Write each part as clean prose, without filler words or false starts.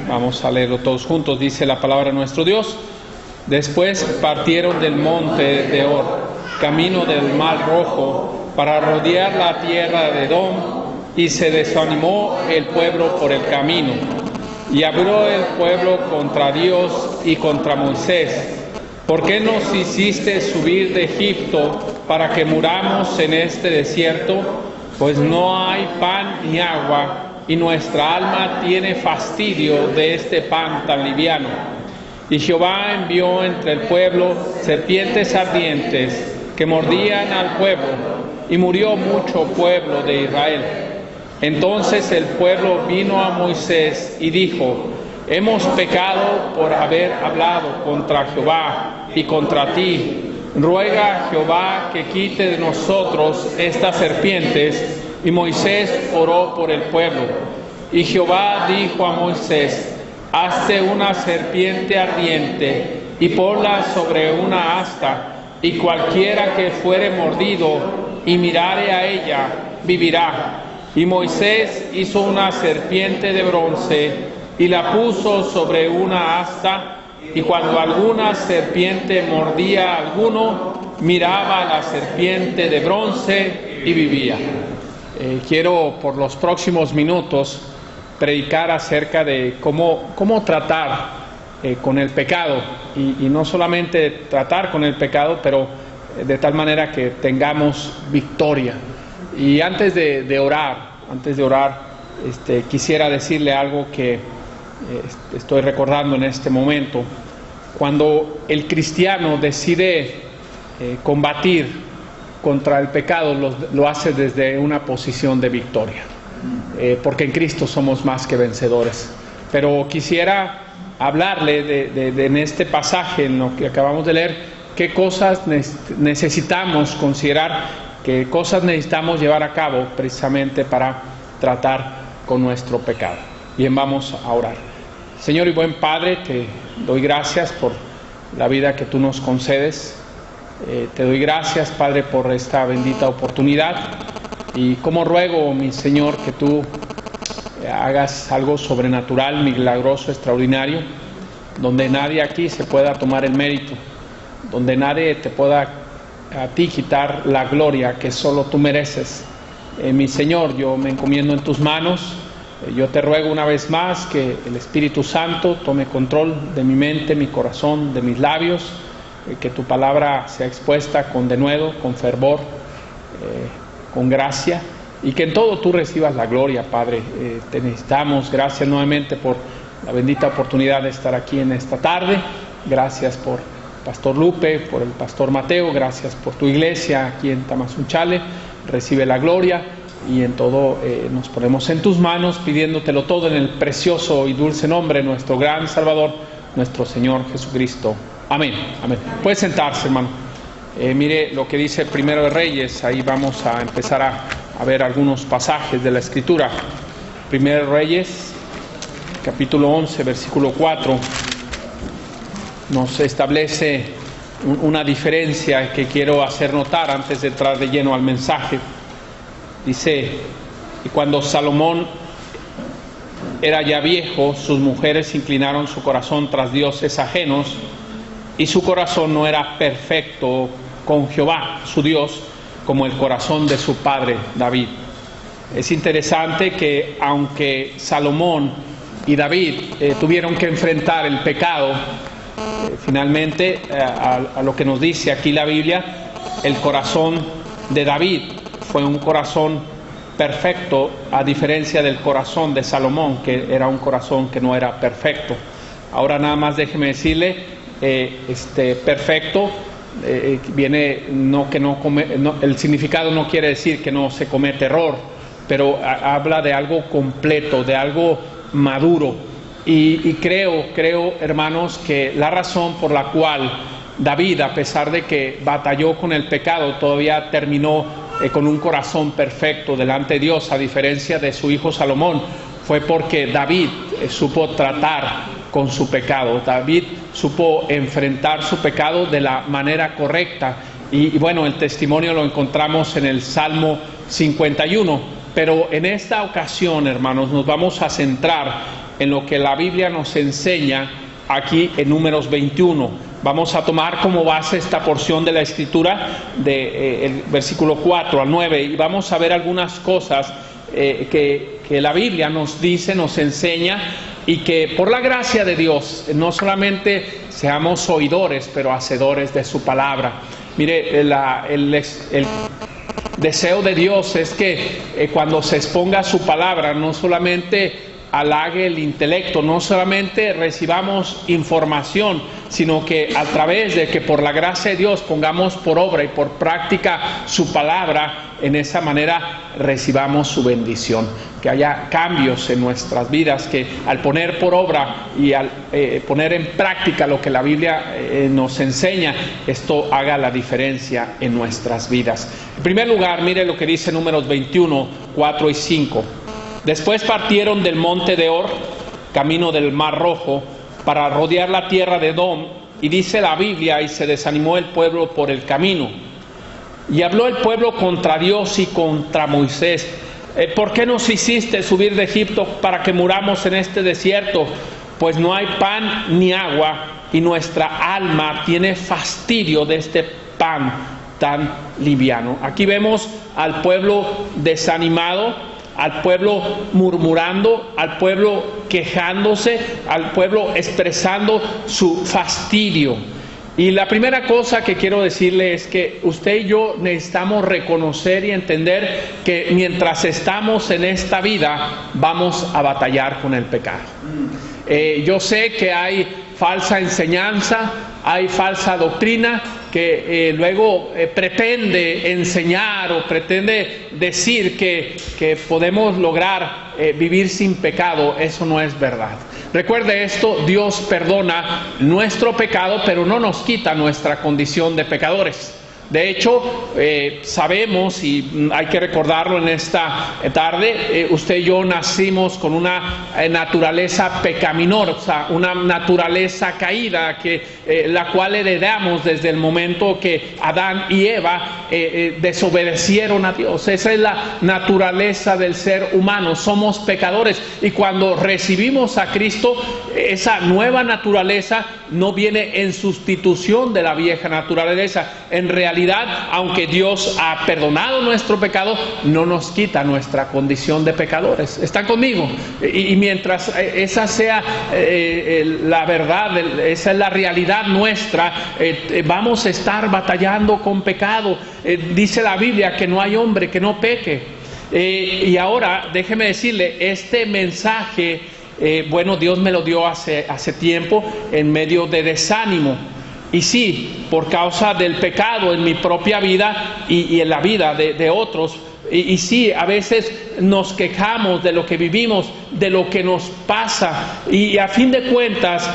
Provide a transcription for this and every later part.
Vamos a leerlo todos juntos. Dice la palabra de nuestro Dios. Después partieron del monte de Or, camino del Mar Rojo, para rodear la tierra de Edom, y se desanimó el pueblo por el camino. Y habló el pueblo contra Dios y contra Moisés: ¿por qué nos hiciste subir de Egipto para que muramos en este desierto? Pues no hay pan ni agua, y nuestra alma tiene fastidio de este pan tan liviano. Y Jehová envió entre el pueblo serpientes ardientes que mordían al pueblo, y murió mucho pueblo de Israel. Entonces el pueblo vino a Moisés y dijo: hemos pecado por haber hablado contra Jehová y contra ti. Ruega a Jehová que quite de nosotros estas serpientes. Y Moisés oró por el pueblo. Y Jehová dijo a Moisés: hazte una serpiente ardiente y ponla sobre una asta, y cualquiera que fuere mordido y mirare a ella, vivirá. Y Moisés hizo una serpiente de bronce y la puso sobre una asta, y cuando alguna serpiente mordía a alguno, miraba a la serpiente de bronce y vivía. Quiero por los próximos minutos predicar acerca de cómo tratar con el pecado, y no solamente tratar con el pecado, pero de tal manera que tengamos victoria. Y antes de orar, quisiera decirle algo que estoy recordando en este momento. Cuando el cristiano decide combatir contra el pecado, lo hace desde una posición de victoria, porque en Cristo somos más que vencedores. Pero quisiera hablarle en este pasaje, en lo que acabamos de leer, qué cosas necesitamos considerar, qué cosas necesitamos llevar a cabo precisamente para tratar con nuestro pecado. Bien, vamos a orar. Señor y buen Padre, te doy gracias por la vida que tú nos concedes. Te doy gracias, Padre, por esta bendita oportunidad, y como ruego, mi Señor, que tú hagas algo sobrenatural, milagroso, extraordinario, donde nadie aquí se pueda tomar el mérito, donde nadie te pueda a ti quitar la gloria que solo tú mereces. Mi Señor, yo me encomiendo en tus manos. Yo te ruego una vez más que el Espíritu Santo tome control de mi mente, mi corazón, de mis labios, que tu palabra sea expuesta con denuedo, con fervor, con gracia, y que en todo tú recibas la gloria, Padre. Te necesitamos. Gracias nuevamente por la bendita oportunidad de estar aquí en esta tarde. Gracias por Pastor Lupe, por el Pastor Mateo. Gracias por tu iglesia aquí en Tamazunchale. Recibe la gloria, y en todo nos ponemos en tus manos, pidiéndotelo todo en el precioso y dulce nombre de nuestro gran Salvador, nuestro Señor Jesucristo. Amén. Amén. Puede sentarse, hermano. Mire lo que dice Primero de Reyes. Ahí vamos a empezar a ver algunos pasajes de la Escritura. Primero de Reyes, capítulo 11, versículo 4, nos establece una diferencia que quiero hacer notar antes de entrar de lleno al mensaje. Dice: y cuando Salomón era ya viejo, sus mujeres inclinaron su corazón tras dioses ajenos, y su corazón no era perfecto con Jehová, su Dios, como el corazón de su padre David. Es interesante que aunque Salomón y David tuvieron que enfrentar el pecado, finalmente, a lo que nos dice aquí la Biblia, el corazón de David fue un corazón perfecto, a diferencia del corazón de Salomón, que era un corazón que no era perfecto. Ahora nada más déjeme decirle, perfecto viene, el significado no quiere decir que no se comete error, pero habla de algo completo, de algo maduro. Y creo, hermanos, que la razón por la cual David, a pesar de que batalló con el pecado, todavía terminó con un corazón perfecto delante de Dios, a diferencia de su hijo Salomón, fue porque David supo tratar con su pecado. David supo enfrentar su pecado de la manera correcta. Y bueno, el testimonio lo encontramos en el Salmo 51. Pero en esta ocasión, hermanos, nos vamos a centrar en lo que la Biblia nos enseña aquí en Números 21. Vamos a tomar como base esta porción de la Escritura, el versículo 4 al 9, y vamos a ver algunas cosas que la Biblia nos dice, nos enseña, y que por la gracia de Dios no solamente seamos oidores, pero hacedores de su palabra. Mire, el deseo de Dios es que cuando se exponga su palabra, no solamente halague el intelecto, no solamente recibamos información, sino que a través de que por la gracia de Dios pongamos por obra y por práctica su palabra, en esa manera recibamos su bendición, que haya cambios en nuestras vidas, que al poner por obra y al poner en práctica lo que la Biblia nos enseña, esto haga la diferencia en nuestras vidas. En primer lugar, mire lo que dice Números 21, 4 y 5. Después partieron del monte de Or, camino del Mar Rojo, para rodear la tierra de Edom, y dice la Biblia, y se desanimó el pueblo por el camino. Y habló el pueblo contra Dios y contra Moisés. ¿Por qué nos hiciste subir de Egipto para que muramos en este desierto? Pues no hay pan ni agua, y nuestra alma tiene fastidio de este pan tan liviano. Aquí vemos al pueblo desanimado, al pueblo murmurando, al pueblo quejándose, al pueblo expresando su fastidio. Y la primera cosa que quiero decirle es que usted y yo necesitamos reconocer y entender que mientras estamos en esta vida vamos a batallar con el pecado. Yo sé que hay falsa enseñanza, hay falsa doctrina que luego pretende enseñar o pretende decir que podemos lograr vivir sin pecado. Eso no es verdad. Recuerde esto, Dios perdona nuestro pecado, pero no nos quita nuestra condición de pecadores. De hecho, sabemos, y hay que recordarlo en esta tarde, usted y yo nacimos con una naturaleza pecaminosa, una naturaleza caída, la cual heredamos desde el momento que Adán y Eva desobedecieron a Dios. Esa es la naturaleza del ser humano, somos pecadores, y cuando recibimos a Cristo, esa nueva naturaleza no viene en sustitución de la vieja naturaleza. En realidad, aunque Dios ha perdonado nuestro pecado, no nos quita nuestra condición de pecadores. ¿Están conmigo? Y mientras esa sea la verdad, esa es la realidad nuestra, vamos a estar batallando con pecado. Dice la Biblia que no hay hombre que no peque. Y ahora déjeme decirle, este mensaje, bueno, Dios me lo dio hace tiempo en medio de desánimo. Y sí, por causa del pecado en mi propia vida y en la vida de otros. Y sí, a veces nos quejamos de lo que vivimos, de lo que nos pasa. Y a fin de cuentas,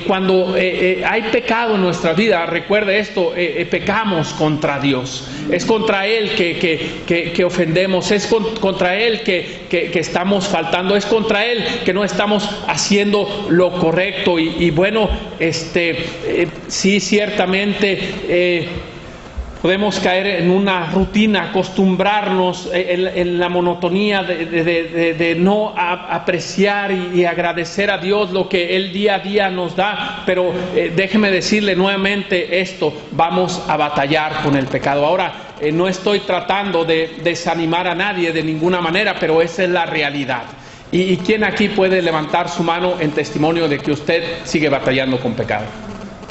cuando hay pecado en nuestra vida, recuerde esto, pecamos contra Dios. Es contra Él que ofendemos, es contra Él que estamos faltando, es contra Él que no estamos haciendo lo correcto. Y bueno, sí, ciertamente podemos caer en una rutina, acostumbrarnos en la monotonía de no apreciar y agradecer a Dios lo que Él día a día nos da. Pero déjeme decirle nuevamente esto, vamos a batallar con el pecado. Ahora, no estoy tratando de desanimar a nadie de ninguna manera, pero esa es la realidad. ¿Y quién aquí puede levantar su mano en testimonio de que usted sigue batallando con pecado?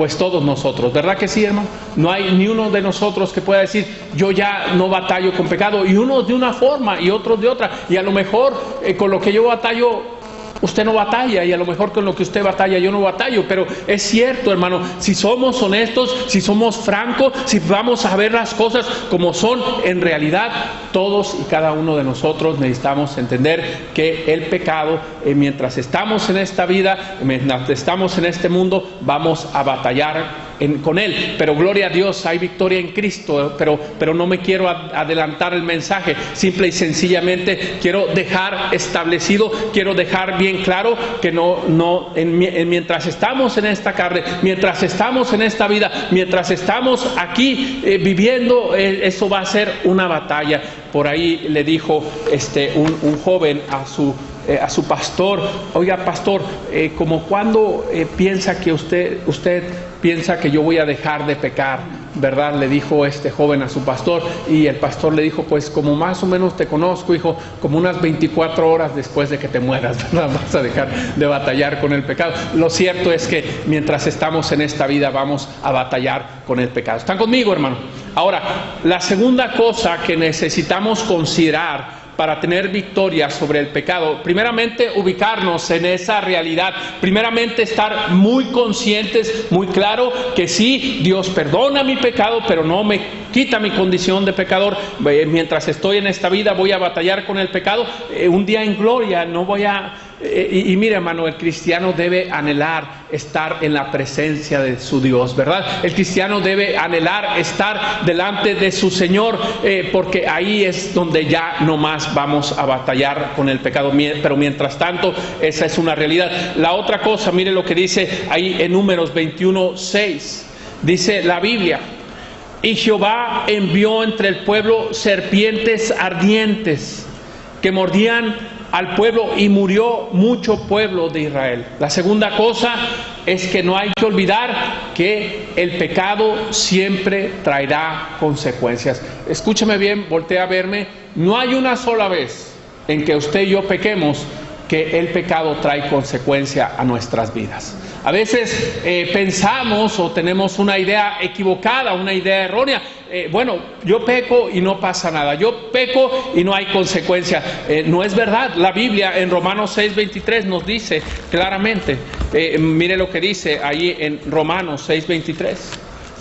Pues todos nosotros, ¿verdad que sí, hermano? No hay ni uno de nosotros que pueda decir, yo ya no batallo con pecado, y unos de una forma y otros de otra, y a lo mejor con lo que yo batallo, usted no batalla, y a lo mejor con lo que usted batalla yo no batallo. Pero es cierto, hermano, si somos honestos, si somos francos, si vamos a ver las cosas como son, en realidad todos y cada uno de nosotros necesitamos entender que el pecado, mientras estamos en esta vida, mientras estamos en este mundo, vamos a batallar con Él. Pero gloria a Dios, hay victoria en Cristo. Pero no me quiero adelantar el mensaje. Simple y sencillamente quiero dejar establecido, quiero dejar bien claro que mientras estamos en esta carne, mientras estamos en esta vida, mientras estamos aquí viviendo, eso va a ser una batalla. Por ahí le dijo un joven a su pastor: oiga, pastor, como cuando piensa que usted piensa que yo voy a dejar de pecar, ¿verdad? Le dijo este joven a su pastor, y el pastor le dijo: pues como más o menos te conozco, hijo, como unas 24 horas después de que te mueras, ¿verdad? Vas a dejar de batallar con el pecado. Lo cierto es que mientras estamos en esta vida vamos a batallar con el pecado. ¿Están conmigo, hermano? Ahora, la segunda cosa que necesitamos considerar para tener victoria sobre el pecado, primeramente ubicarnos en esa realidad, primeramente estar muy conscientes, muy claro que sí, Dios perdona mi pecado, pero no me quita mi condición de pecador. Mientras estoy en esta vida voy a batallar con el pecado, un día en gloria no voy a... Y mire, hermano, el cristiano debe anhelar estar en la presencia de su Dios, ¿verdad? El cristiano debe anhelar estar delante de su Señor, porque ahí es donde ya no más vamos a batallar con el pecado. Pero mientras tanto, esa es una realidad. La otra cosa, mire lo que dice ahí en Números 21:6. Dice la Biblia: y Jehová envió entre el pueblo serpientes ardientes que mordían al pueblo, y murió mucho pueblo de Israel. La segunda cosa es que no hay que olvidar que el pecado siempre traerá consecuencias. Escúcheme bien, voltea a verme. No hay una sola vez en que usted y yo pequemos que el pecado trae consecuencia a nuestras vidas. A veces pensamos o tenemos una idea equivocada, una idea errónea. Bueno, yo peco y no pasa nada. Yo peco y no hay consecuencia. No es verdad. La Biblia en Romanos 6:23 nos dice claramente. Mire lo que dice ahí en Romanos 6:23.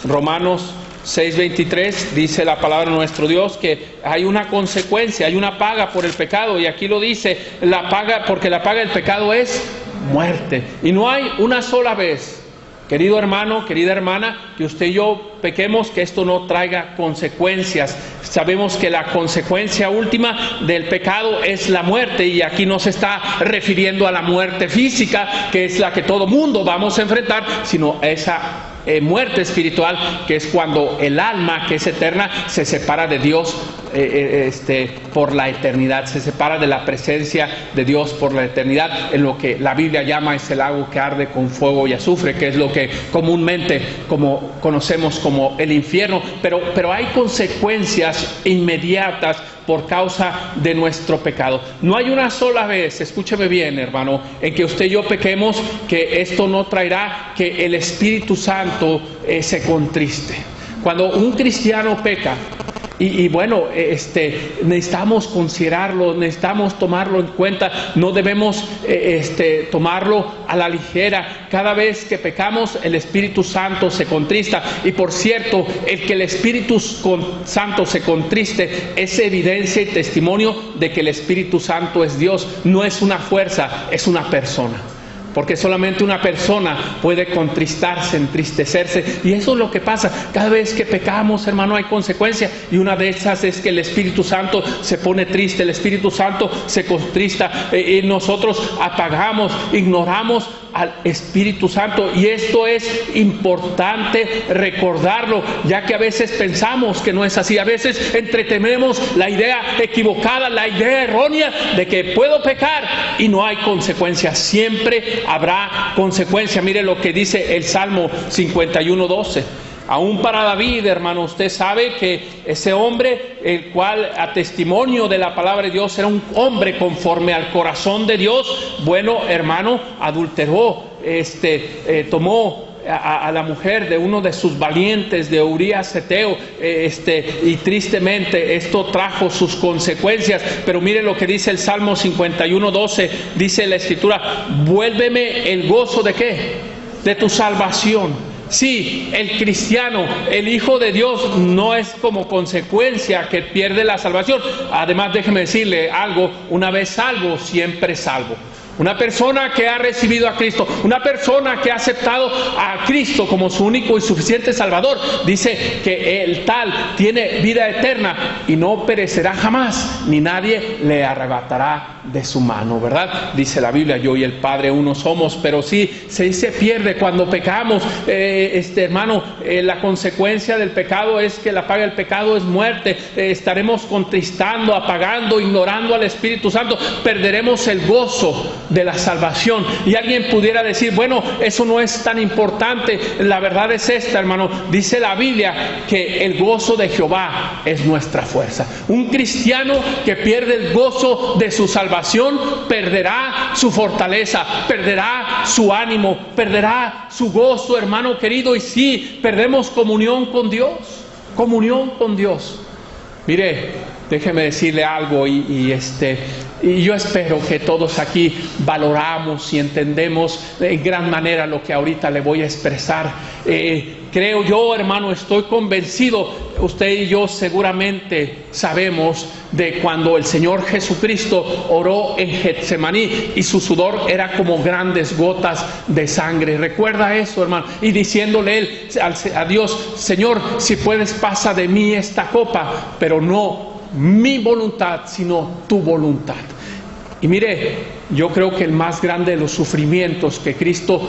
Romanos 6:23 dice la palabra de nuestro Dios que hay una consecuencia, hay una paga por el pecado, y aquí lo dice, la paga, porque la paga del pecado es muerte. Y no hay una sola vez, querido hermano, querida hermana, que usted y yo pequemos que esto no traiga consecuencias. Sabemos que la consecuencia última del pecado es la muerte, y aquí no se está refiriendo a la muerte física, que es la que todo mundo vamos a enfrentar, sino a esa muerte espiritual, que es cuando el alma, que es eterna, se separa de Dios por la eternidad, se separa de la presencia de Dios por la eternidad, en lo que la Biblia llama ese lago que arde con fuego y azufre, que es lo que comúnmente conocemos como el infierno. Pero hay consecuencias inmediatas por causa de nuestro pecado. No hay una sola vez, escúcheme bien, hermano, en que usted y yo pequemos que esto no traerá que el Espíritu Santo se contriste. Cuando un cristiano peca, y bueno, necesitamos considerarlo, necesitamos tomarlo en cuenta, no debemos tomarlo a la ligera. Cada vez que pecamos, el Espíritu Santo se contrista, y por cierto, el que el Espíritu Santo se contriste es evidencia y testimonio de que el Espíritu Santo es Dios, no es una fuerza, es una persona. Porque solamente una persona puede contristarse, entristecerse, y eso es lo que pasa. Cada vez que pecamos, hermano, hay consecuencias, y una de esas es que el Espíritu Santo se pone triste, el Espíritu Santo se contrista, y nosotros apagamos, ignoramos al Espíritu Santo, y esto es importante recordarlo, ya que a veces pensamos que no es así. A veces entretenemos la idea equivocada, la idea errónea de que puedo pecar y no hay consecuencias. Siempre habrá consecuencia. Mire lo que dice el Salmo 51:12. Aún para David, hermano, usted sabe que ese hombre, el cual a testimonio de la palabra de Dios era un hombre conforme al corazón de Dios, bueno, hermano, adulteró, tomó a la mujer de uno de sus valientes, de Urías Eteo, y tristemente esto trajo sus consecuencias. Pero mire lo que dice el Salmo 51:12, dice la Escritura: vuélveme el gozo ¿de qué? De tu salvación. Sí, el cristiano, el Hijo de Dios, no es como consecuencia que pierde la salvación. Además, déjeme decirle algo: una vez salvo, siempre salvo. Una persona que ha recibido a Cristo, una persona que ha aceptado a Cristo como su único y suficiente Salvador, dice que el tal tiene vida eterna y no perecerá jamás, ni nadie le arrebatará de su mano, ¿verdad? Dice la Biblia: yo y el Padre uno somos. Pero sí, se pierde cuando pecamos, hermano. La consecuencia del pecado es que la paga del pecado es muerte. Estaremos contristando, apagando, ignorando al Espíritu Santo. Perderemos el gozo de la salvación. Y alguien pudiera decir: bueno, eso no es tan importante. La verdad es esta, hermano. Dice la Biblia que el gozo de Jehová es nuestra fuerza. Un cristiano que pierde el gozo de su salvación perderá su fortaleza, perderá su ánimo, perderá su gozo, hermano querido. Y sí, perdemos comunión con Dios, comunión con Dios. Mire, déjeme decirle algo, y yo espero que todos aquí valoramos y entendemos en gran manera lo que ahorita le voy a expresar. Creo yo, hermano, estoy convencido, usted y yo seguramente sabemos de cuando el Señor Jesucristo oró en Getsemaní y su sudor era como grandes gotas de sangre. Recuerda eso, hermano, y diciéndole él a Dios: Señor, si puedes, pasa de mí esta copa, pero no mi voluntad, sino tu voluntad. Y mire, yo creo que el más grande de los sufrimientos que Cristo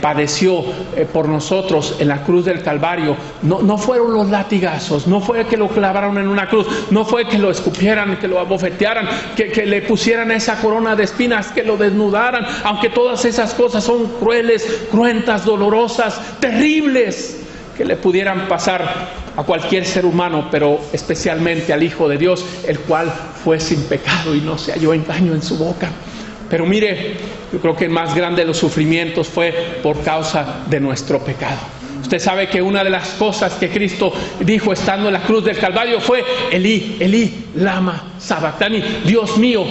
padeció por nosotros en la cruz del Calvario no fueron los latigazos, no fue que lo clavaron en una cruz, no fue que lo escupieran, que lo abofetearan, que le pusieran esa corona de espinas, que lo desnudaran, aunque todas esas cosas son crueles, cruentas, dolorosas, terribles, que le pudieran pasar a cualquier ser humano, pero especialmente al Hijo de Dios, el cual fue sin pecado y no se halló engaño en su boca. Pero mire, yo creo que el más grande de los sufrimientos fue por causa de nuestro pecado. Usted sabe que una de las cosas que Cristo dijo estando en la cruz del Calvario fue: Elí, Elí, lama sabactani, Dios mío,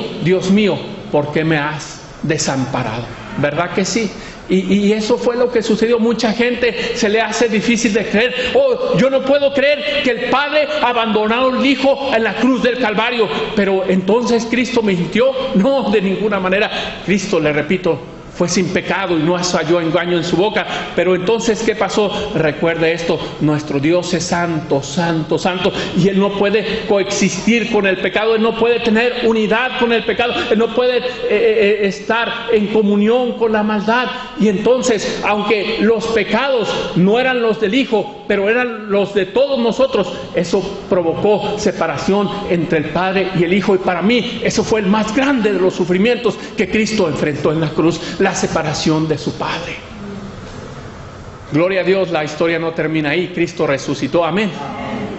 ¿por qué me has desamparado? ¿Verdad que sí? Y eso fue lo que sucedió. Mucha gente se le hace difícil de creer. Oh, yo no puedo creer que el Padre abandonó al Hijo en la cruz del Calvario. Pero entonces Cristo mintió. No, de ninguna manera. Cristo, le repito, fue sin pecado y no halló engaño en su boca. Pero entonces, ¿qué pasó? Recuerde esto: nuestro Dios es santo, santo, santo, y Él no puede coexistir con el pecado. Él no puede tener unidad con el pecado. Él no puede estar en comunión con la maldad. Y entonces, aunque los pecados no eran los del Hijo, pero eran los de todos nosotros, eso provocó separación entre el Padre y el Hijo. Y para mí, eso fue el más grande de los sufrimientos que Cristo enfrentó en la cruz: la separación de su Padre. Gloria a Dios, la historia no termina ahí. Cristo resucitó, amén.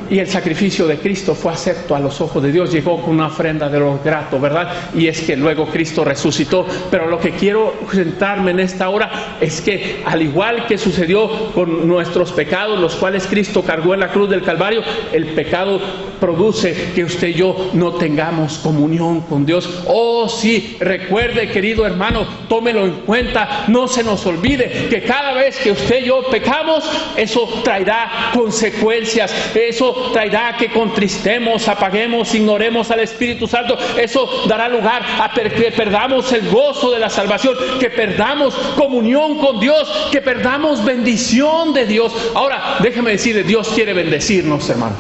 Y el sacrificio de Cristo fue acepto a los ojos de Dios. Llegó con una ofrenda de lo grato, ¿verdad? Y es que luego Cristo resucitó. Pero lo que quiero centrarme en esta hora es que, al igual que sucedió con nuestros pecados, los cuales Cristo cargó en la cruz del Calvario, el pecado produce que usted y yo no tengamos comunión con Dios. Oh, sí, recuerde, querido hermano, tómelo en cuenta, no se nos olvide que cada vez que usted y yo pecamos, eso traerá consecuencias. Eso traerá que contristemos, apaguemos, ignoremos al Espíritu Santo. Eso dará lugar a que perdamos el gozo de la salvación, que perdamos comunión con Dios, que perdamos bendición de Dios. Ahora, déjeme decirle, Dios quiere bendecirnos, hermano.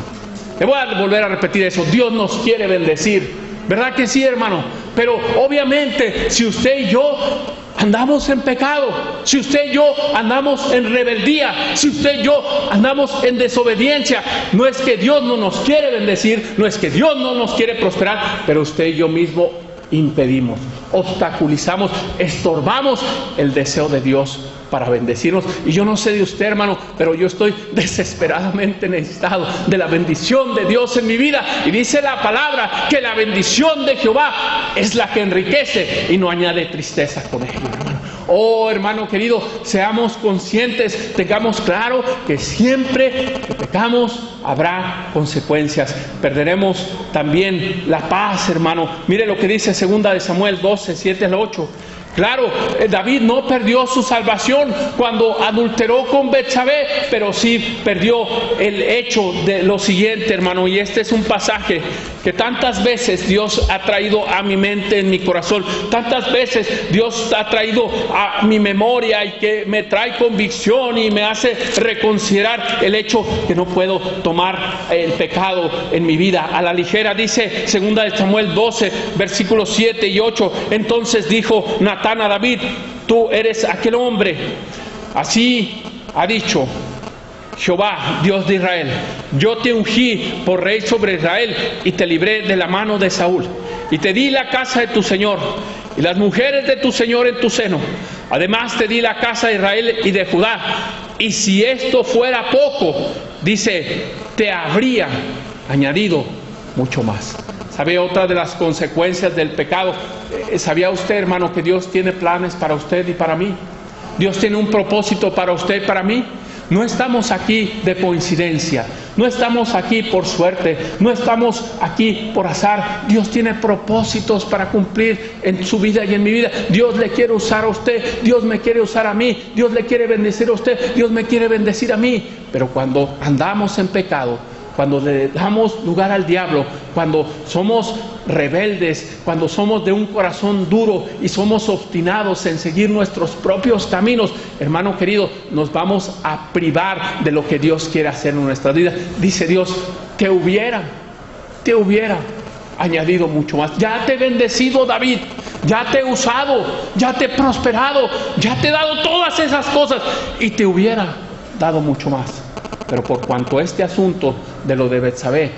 Le voy a volver a repetir eso: Dios nos quiere bendecir, ¿verdad que sí, hermano? Pero obviamente, si usted y yo andamos en pecado, si usted y yo andamos en rebeldía, si usted y yo andamos en desobediencia, no es que Dios no nos quiere bendecir, no es que Dios no nos quiere prosperar, pero usted y yo mismo impedimos, obstaculizamos, estorbamos el deseo de Dios para bendecirnos. Y yo no sé de usted, hermano, pero yo estoy desesperadamente necesitado de la bendición de Dios en mi vida. Y dice la palabra que la bendición de Jehová es la que enriquece y no añade tristeza con ella, hermano. Oh, hermano querido, seamos conscientes, tengamos claro que siempre que pecamos habrá consecuencias. Perderemos también la paz, hermano. Mire lo que dice 2 de Samuel 12, 7 al 8. Claro, David no perdió su salvación cuando adulteró con Betsabé, pero sí perdió el hecho de lo siguiente, hermano, y este es un pasaje que tantas veces Dios ha traído a mi mente, en mi corazón, tantas veces Dios ha traído a mi memoria y que me trae convicción y me hace reconsiderar el hecho que no puedo tomar el pecado en mi vida a la ligera. Dice 2 de Samuel 12, versículos 7 y 8, entonces dijo Natán a David, tú eres aquel hombre. Así ha dicho Jehová, Dios de Israel, yo te ungí por rey sobre Israel y te libré de la mano de Saúl y te di la casa de tu señor y las mujeres de tu señor en tu seno. Además te di la casa de Israel y de Judá. Y si esto fuera poco, dice, te habría añadido mucho más. ¿Sabe otra de las consecuencias del pecado? ¿Sabía usted, hermano, que Dios tiene planes para usted y para mí? Dios tiene un propósito para usted y para mí. No estamos aquí de coincidencia, no estamos aquí por suerte, no estamos aquí por azar. Dios tiene propósitos para cumplir en su vida y en mi vida. Dios le quiere usar a usted, Dios me quiere usar a mí, Dios le quiere bendecir a usted, Dios me quiere bendecir a mí. Pero cuando andamos en pecado, cuando le damos lugar al diablo, cuando somos rebeldes, cuando somos de un corazón duro y somos obstinados en seguir nuestros propios caminos, hermano querido, nos vamos a privar de lo que Dios quiere hacer en nuestra vida. Dice Dios, te hubiera añadido mucho más. Ya te he bendecido, David, ya te he usado, ya te he prosperado, ya te he dado todas esas cosas y te hubiera dado mucho más. Pero por cuanto este asunto de lo de Betsabé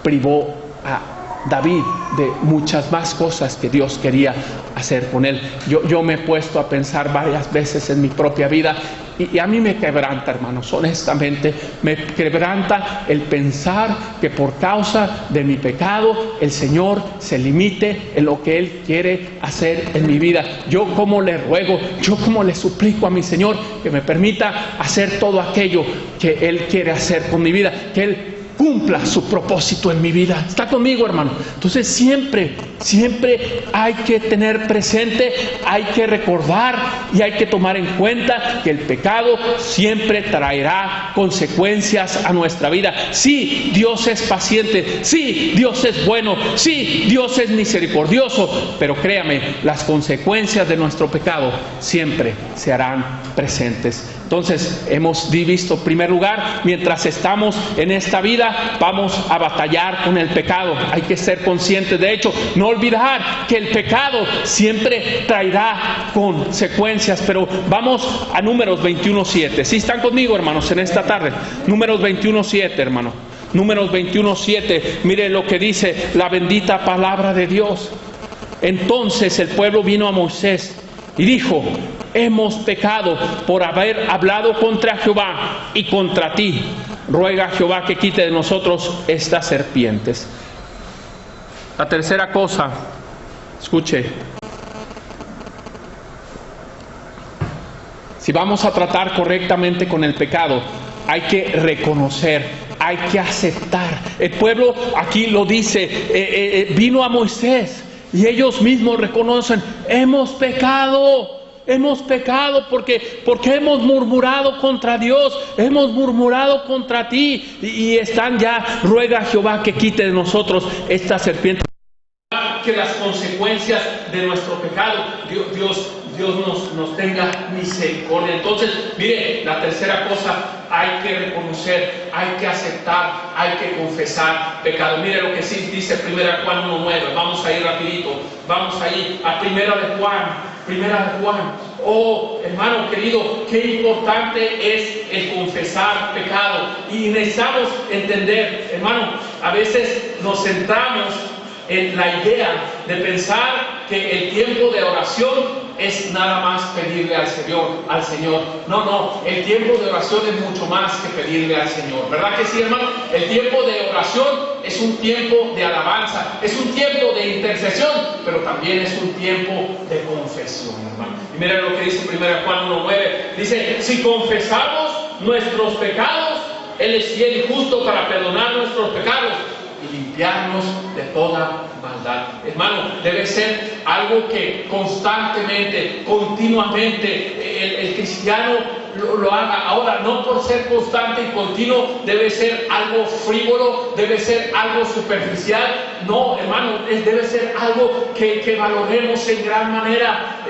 privó a David de muchas más cosas que Dios quería hacer con él. Yo me he puesto a pensar varias veces en mi propia vida y a mí me quebranta, hermanos, honestamente, me quebranta el pensar que por causa de mi pecado el Señor se limite en lo que Él quiere hacer en mi vida. Yo como le ruego, yo como le suplico a mi Señor que me permita hacer todo aquello que Él quiere hacer con mi vida, que Él cumpla su propósito en mi vida. ¿Está conmigo, hermano? Entonces siempre hay que tener presente, hay que recordar y hay que tomar en cuenta que el pecado siempre traerá consecuencias a nuestra vida. Sí, Dios es paciente, sí, Dios es bueno, sí, Dios es misericordioso, pero créame, las consecuencias de nuestro pecado siempre se harán presentes. Entonces, hemos visto, en primer lugar, mientras estamos en esta vida, vamos a batallar con el pecado. Hay que ser conscientes. De hecho, no olvidar que el pecado siempre traerá consecuencias. Pero vamos a Números 21:7. ¿Sí están conmigo, hermanos, en esta tarde? Números 21:7, hermano. Números 21:7. Mire lo que dice la bendita palabra de Dios. Entonces el pueblo vino a Moisés y dijo: hemos pecado por haber hablado contra Jehová y contra ti. Ruega a Jehová que quite de nosotros estas serpientes. La tercera cosa, escuche, si vamos a tratar correctamente con el pecado, hay que reconocer, hay que aceptar. El pueblo aquí lo dice, vino a Moisés y ellos mismos reconocen: hemos pecado porque hemos murmurado contra Dios, hemos murmurado contra ti, y están ya, ruega a Jehová que quite de nosotros esta serpiente. Que las consecuencias de nuestro pecado, Dios nos tenga misericordia. Entonces, mire, la tercera cosa, hay que reconocer, hay que aceptar, hay que confesar pecado. Mire lo que sí dice 1 Juan 1:9. Vamos a ir rapidito, vamos a ir a 1 de Juan. Oh, hermano querido, qué importante es el confesar pecado. Y necesitamos entender, hermano, a veces nos centramos en la idea de pensar que el tiempo de oración es nada más pedirle al Señor. No, el tiempo de oración es mucho más que pedirle al Señor. ¿Verdad que sí, hermano? El tiempo de oración es un tiempo de alabanza, es un tiempo de intercesión, pero también es un tiempo de confesión. hermano. Y miren lo que dice 1 Juan 1:9. Dice, si confesamos nuestros pecados, Él es fiel y justo para perdonar nuestros pecados y limpiarnos de toda maldad. Hermano, debe ser algo que constantemente, continuamente, el cristiano lo haga. Ahora, no por ser constante y continuo debe ser algo frívolo, debe ser algo superficial. No, hermano, debe ser algo que valoremos en gran manera.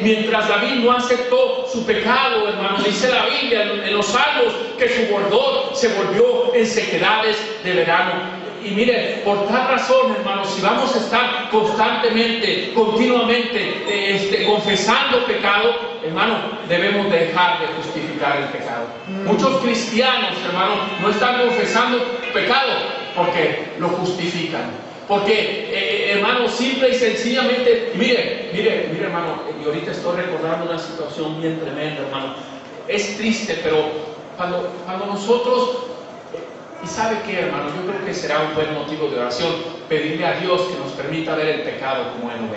Mientras David no aceptó su pecado, hermano, dice la Biblia en los Salmos que su bordón se volvió en sequedades de verano. Y mire, por tal razón, hermanos, si vamos a estar constantemente, continuamente, confesando pecado, hermano, debemos dejar de justificar el pecado. Muchos cristianos, hermano, no están confesando pecado porque lo justifican. Porque, hermano, simple y sencillamente, mire, hermano, y ahorita estoy recordando una situación bien tremenda, hermano. Es triste, pero cuando nosotros... Y sabe qué, hermano, yo creo que será un buen motivo de oración pedirle a Dios que nos permita ver el pecado como Él lo ve.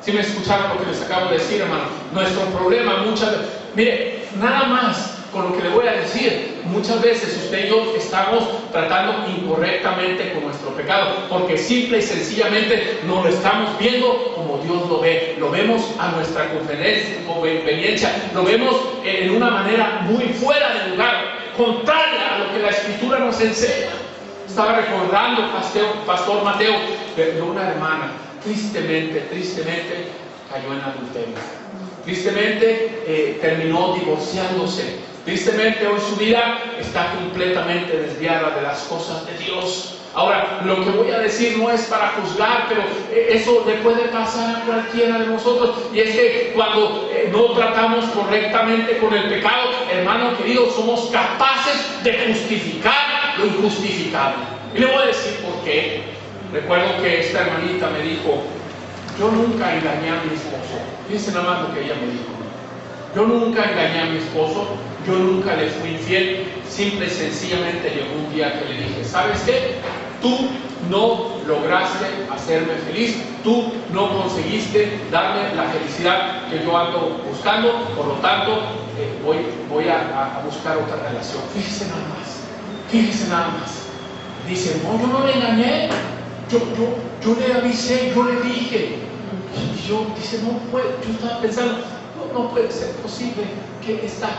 Si me escucharon lo que les acabo de decir, hermano, nuestro problema muchas veces, mire, nada más con lo que le voy a decir, muchas veces usted y yo estamos tratando incorrectamente con nuestro pecado, porque simple y sencillamente no lo estamos viendo como Dios lo ve. Lo vemos a nuestra conveniencia, lo vemos en una manera muy fuera de lugar, contraria a lo que la Escritura nos enseña. Estaba recordando, Pastor Mateo, de una hermana, tristemente cayó en adulterio. Tristemente terminó divorciándose. Tristemente hoy su vida está completamente desviada de las cosas de Dios. Ahora, lo que voy a decir no es para juzgar, pero eso le puede pasar a cualquiera de nosotros. Y es que cuando no tratamos correctamente con el pecado, hermano querido, somos capaces de justificar lo injustificable. Y le voy a decir por qué. Recuerdo que esta hermanita me dijo, yo nunca engañé a mi esposo. Fíjense nada más lo que ella me dijo. Yo nunca engañé a mi esposo, yo nunca le fui infiel. Simple y sencillamente llegó un día que le dije, ¿sabes qué? Tú no lograste hacerme feliz, tú no conseguiste darme la felicidad que yo ando buscando, por lo tanto voy a buscar otra relación. Fíjese nada más. Dice, no, yo no le engañé, yo le avisé, yo le dije. Y yo, dice, no puede, yo estaba pensando, no puede ser posible que esta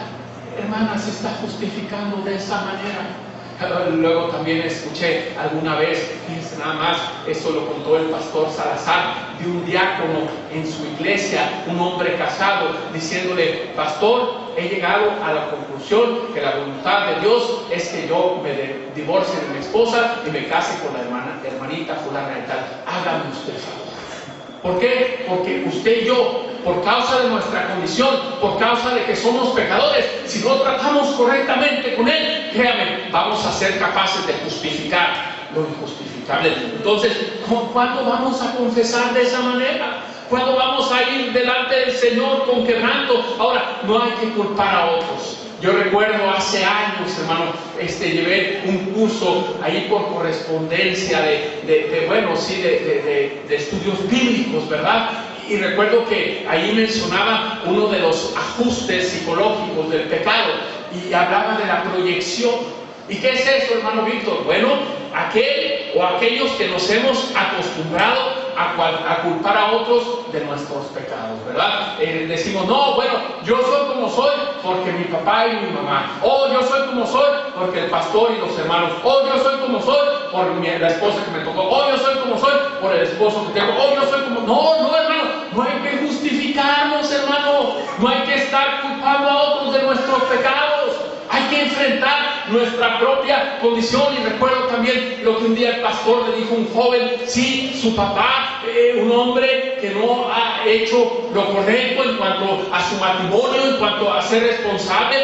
hermana se está justificando de esa manera. Luego también escuché alguna vez, fíjense nada más, eso lo contó el pastor Salazar, de un diácono en su iglesia, un hombre casado, diciéndole, pastor, he llegado a la conclusión que la voluntad de Dios es que yo me divorcie de mi esposa y me case con la hermanita fulana y tal. Hágame usted favor. ¿Por qué? Porque usted y yo, por causa de nuestra condición, por causa de que somos pecadores, si no tratamos correctamente con Él, créame, vamos a ser capaces de justificar lo injustificable. Entonces, ¿cuándo vamos a confesar de esa manera? ¿Cuándo vamos a ir delante del Señor con quebranto? Ahora, no hay que culpar a otros. Yo recuerdo hace años, hermano, llevé un curso ahí por correspondencia de estudios bíblicos, ¿verdad? Y recuerdo que ahí mencionaba uno de los ajustes psicológicos del pecado y hablaba de la proyección. ¿Y qué es eso, hermano Víctor? Bueno, aquel o aquellos que nos hemos acostumbrado a culpar a otros de nuestros pecados, ¿verdad? Decimos, no, bueno, yo soy como soy porque mi papá y mi mamá, o yo soy como soy porque el pastor y los hermanos, o yo soy como soy por la esposa que me tocó, o yo soy como soy por el esposo que tengo, o yo soy como... No, hermano, no hay que justificarnos, hermano, no hay que estar culpando a otros de nuestros pecados. Hay que enfrentar nuestra propia condición. Y recuerdo también lo que un día el pastor le dijo a un joven, sí, su papá, un hombre que no ha hecho lo correcto en cuanto a su matrimonio, en cuanto a ser responsable,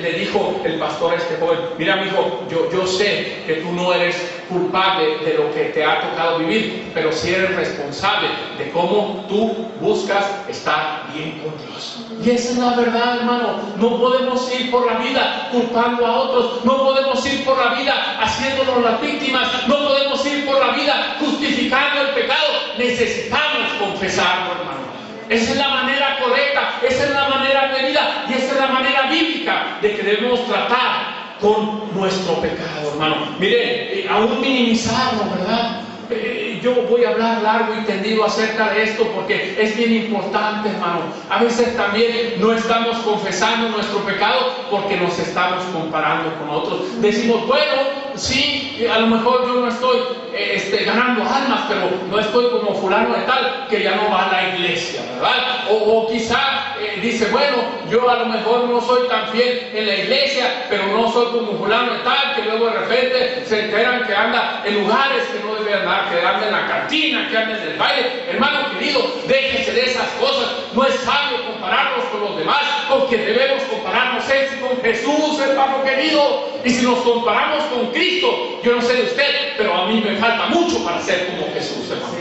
le dijo el pastor a este joven, mira, mijo, yo sé que tú no eres culpable de lo que te ha tocado vivir, pero sí eres responsable de cómo tú buscas estar bien con Dios. Y esa es la verdad, hermano. No podemos ir por la vida culpando a otros, no podemos ir por la vida haciéndonos las víctimas, no podemos ir por la vida justificando el pecado. Necesitamos confesarlo, hermano. Esa es la manera esa es la manera de vida y esa es la manera bíblica de que debemos tratar con nuestro pecado, hermano. Mire, aún minimizarlo, ¿verdad? Yo voy a hablar largo y tendido acerca de esto porque es bien importante, hermano. A veces también no estamos confesando nuestro pecado porque nos estamos comparando con otros. Decimos, bueno, sí, a lo mejor yo no estoy ganando almas, pero no estoy como fulano de tal que ya no va a la iglesia, ¿verdad? O quizá dice, bueno, yo a lo mejor no soy tan fiel en la iglesia, pero no soy como fulano de tal, que luego de repente se enteran que anda en lugares que no debe andar, que anda en la cantina, que anda en el baile. Hermano querido, déjese de esas cosas. No es sabio compararnos con los demás, con quien debemos compararnos es con Jesús, hermano querido. Y si nos comparamos con Cristo, yo no sé de usted, pero a mí me falta mucho para ser como Jesús, hermano.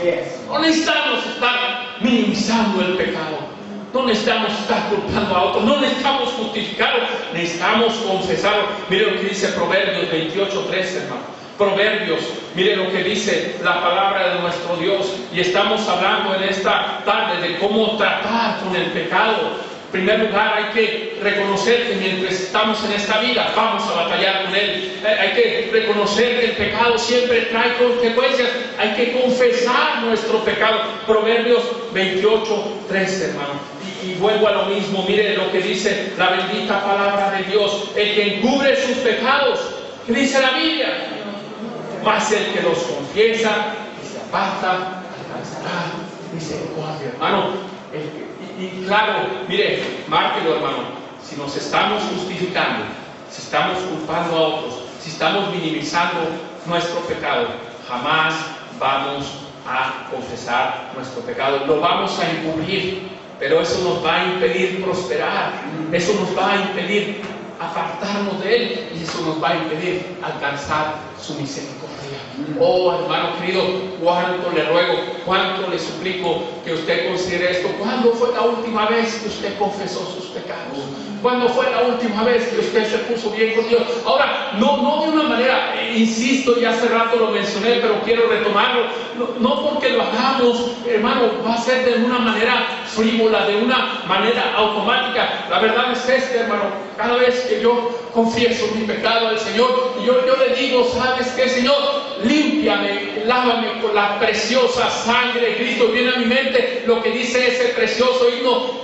No necesitamos estar minimizando el pecado. No necesitamos estar culpando a otros, no necesitamos justificarlo, necesitamos confesarlo. Mire lo que dice Proverbios 28:13, hermano. Proverbios, mire lo que dice la palabra de nuestro Dios. Y estamos hablando en esta tarde de cómo tratar con el pecado. En primer lugar, hay que reconocer que mientras estamos en esta vida vamos a batallar con él. Hay que reconocer que el pecado siempre trae consecuencias. Hay que confesar nuestro pecado. Proverbios 28:13, hermano. Y vuelvo a lo mismo. Mire lo que dice la bendita palabra de Dios. El que encubre sus pecados, ¿qué dice la Biblia? Mas el que los confiesa y se aparta alcanzará misericordia, hermano. Y claro, mire, márquelo, hermano. Si nos estamos justificando, si estamos culpando a otros, si estamos minimizando nuestro pecado, jamás vamos a confesar nuestro pecado. Lo vamos a encubrir, pero eso nos va a impedir prosperar. Eso nos va a impedir apartarnos de él y eso nos va a impedir alcanzar su misericordia. Oh, hermano querido, cuánto le ruego, cuánto le suplico que usted considere esto. ¿Cuándo fue la última vez que usted confesó sus pecados? ¿Cuándo fue la última vez que usted se puso bien con Dios? Ahora, no de una manera, insisto, ya hace rato lo mencioné, pero quiero retomarlo. No porque lo hagamos, hermano, va a ser de una manera frívola, de una manera automática. La verdad es esta, hermano. Cada vez que yo confieso mi pecado al Señor, yo le digo, ¿sabes qué, Señor? Límpiame, lávame con la preciosa sangre de Cristo. Viene a mi mente lo que dice ese precioso himno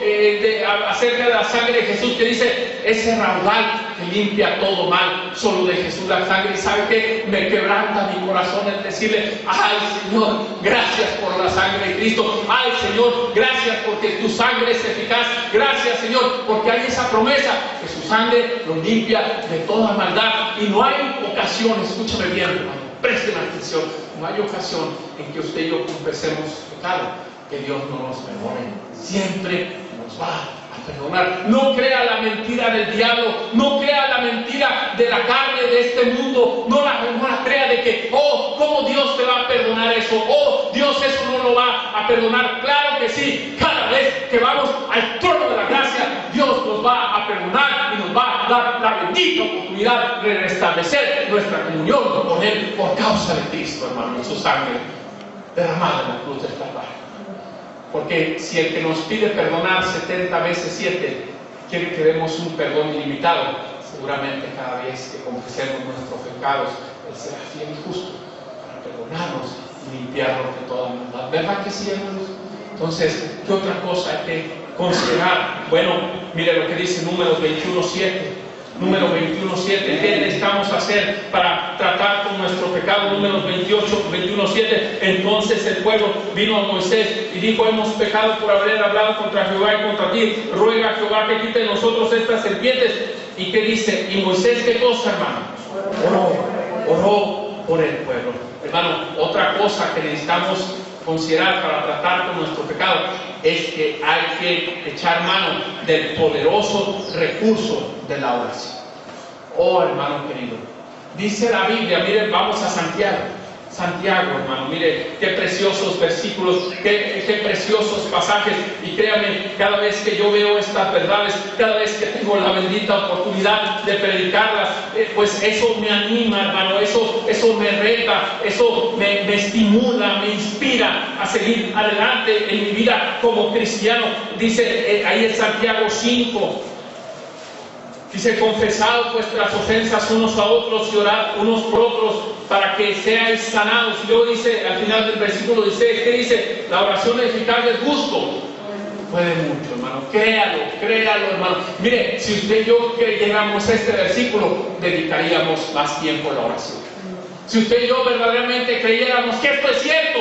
acerca de la sangre de Jesús, que dice, ese raudal que limpia todo mal, solo de Jesús la sangre. Y ¿sabe qué? Me quebranta mi corazón el decirle, ay Señor, gracias por la sangre de Cristo. Ay Señor, gracias porque tu sangre es eficaz. Gracias Señor, porque hay esa promesa que su sangre lo limpia de toda maldad. Y no hay ocasión, escúchame bien, hermano, presten atención, no hay ocasión en que usted y yo confesemos pecado que Dios no nos perdone. Siempre nos va a perdonar. No crea la mentira del diablo, no crea la mentira de la carne de este mundo, no la crea de que, oh, ¿cómo Dios te va a perdonar eso? Oh, Dios eso no lo va a perdonar. Claro que sí, cada vez que vamos al trono de la gracia, Dios nos va a perdonar y nos va a dar la bendita oportunidad de restablecer nuestra comunión con Él por causa de Cristo, hermano, y su sangre derramada en la cruz del Calvario. Porque si el que nos pide perdonar 70 veces 7 quiere que demos un perdón ilimitado, seguramente cada vez que confesemos nuestros pecados, Él será fiel y justo para perdonarnos y limpiarnos de toda maldad. ¿Verdad que sí, hermanos? Entonces, ¿qué otra cosa hay que considerar? Bueno, mire lo que dice Números 21:7. Número 21:7. ¿Qué necesitamos hacer para tratar con nuestro pecado? Números 21:7. Entonces el pueblo vino a Moisés y dijo, hemos pecado por haber hablado contra Jehová y contra ti. Ruega a Jehová que quite de nosotros estas serpientes. ¿Y qué dice? ¿Y Moisés qué cosa, hermano? Oró por el pueblo. Hermano, otra cosa que necesitamos considerar para tratar con nuestro pecado es que hay que echar mano del poderoso recurso de la oración. Oh, hermano querido, dice la Biblia, miren, vamos a Santiago. Santiago, hermano, mire qué preciosos versículos, qué preciosos pasajes. Y créame, cada vez que yo veo estas verdades, cada vez que tengo la bendita oportunidad de predicarlas, pues eso me anima, hermano, eso me reta, eso me estimula, me inspira a seguir adelante en mi vida como cristiano. Dice ahí en Santiago 5, dice: confesad vuestras ofensas unos a otros y orad unos por otros para que seáis sanados. Y luego dice, al final del versículo 16, ¿qué dice? La oración eficaz del justo puede mucho, hermano. Créalo, hermano. Mire, si usted y yo creyéramos este versículo, dedicaríamos más tiempo a la oración. Si usted y yo verdaderamente creyéramos que esto es cierto,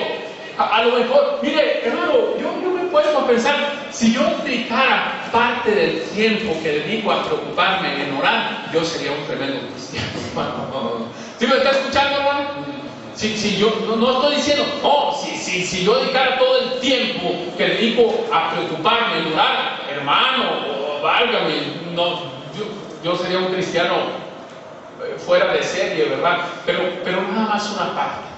a lo mejor, mire, hermano, yo me he puesto a pensar, si yo dedicara parte del tiempo que dedico a preocuparme en orar, yo sería un tremendo cristiano. ¿Sí me está escuchando, hermano? Si yo no estoy diciendo, si yo dedicara todo el tiempo que dedico a preocuparme en orar, hermano, válgame, yo sería un cristiano fuera de serie, ¿verdad? Pero nada más una parte.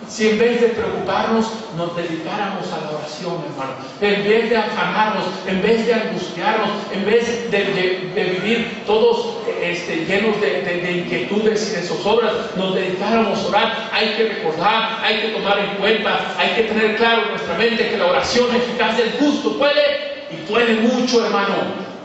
Si en vez de preocuparnos nos dedicáramos a la oración, hermano, en vez de afanarnos, en vez de angustiarnos, en vez de vivir todos llenos de inquietudes y de zozobras, nos dedicáramos a orar. Hay que recordar, hay que tomar en cuenta, hay que tener claro en nuestra mente que la oración eficaz del justo puede mucho, hermano.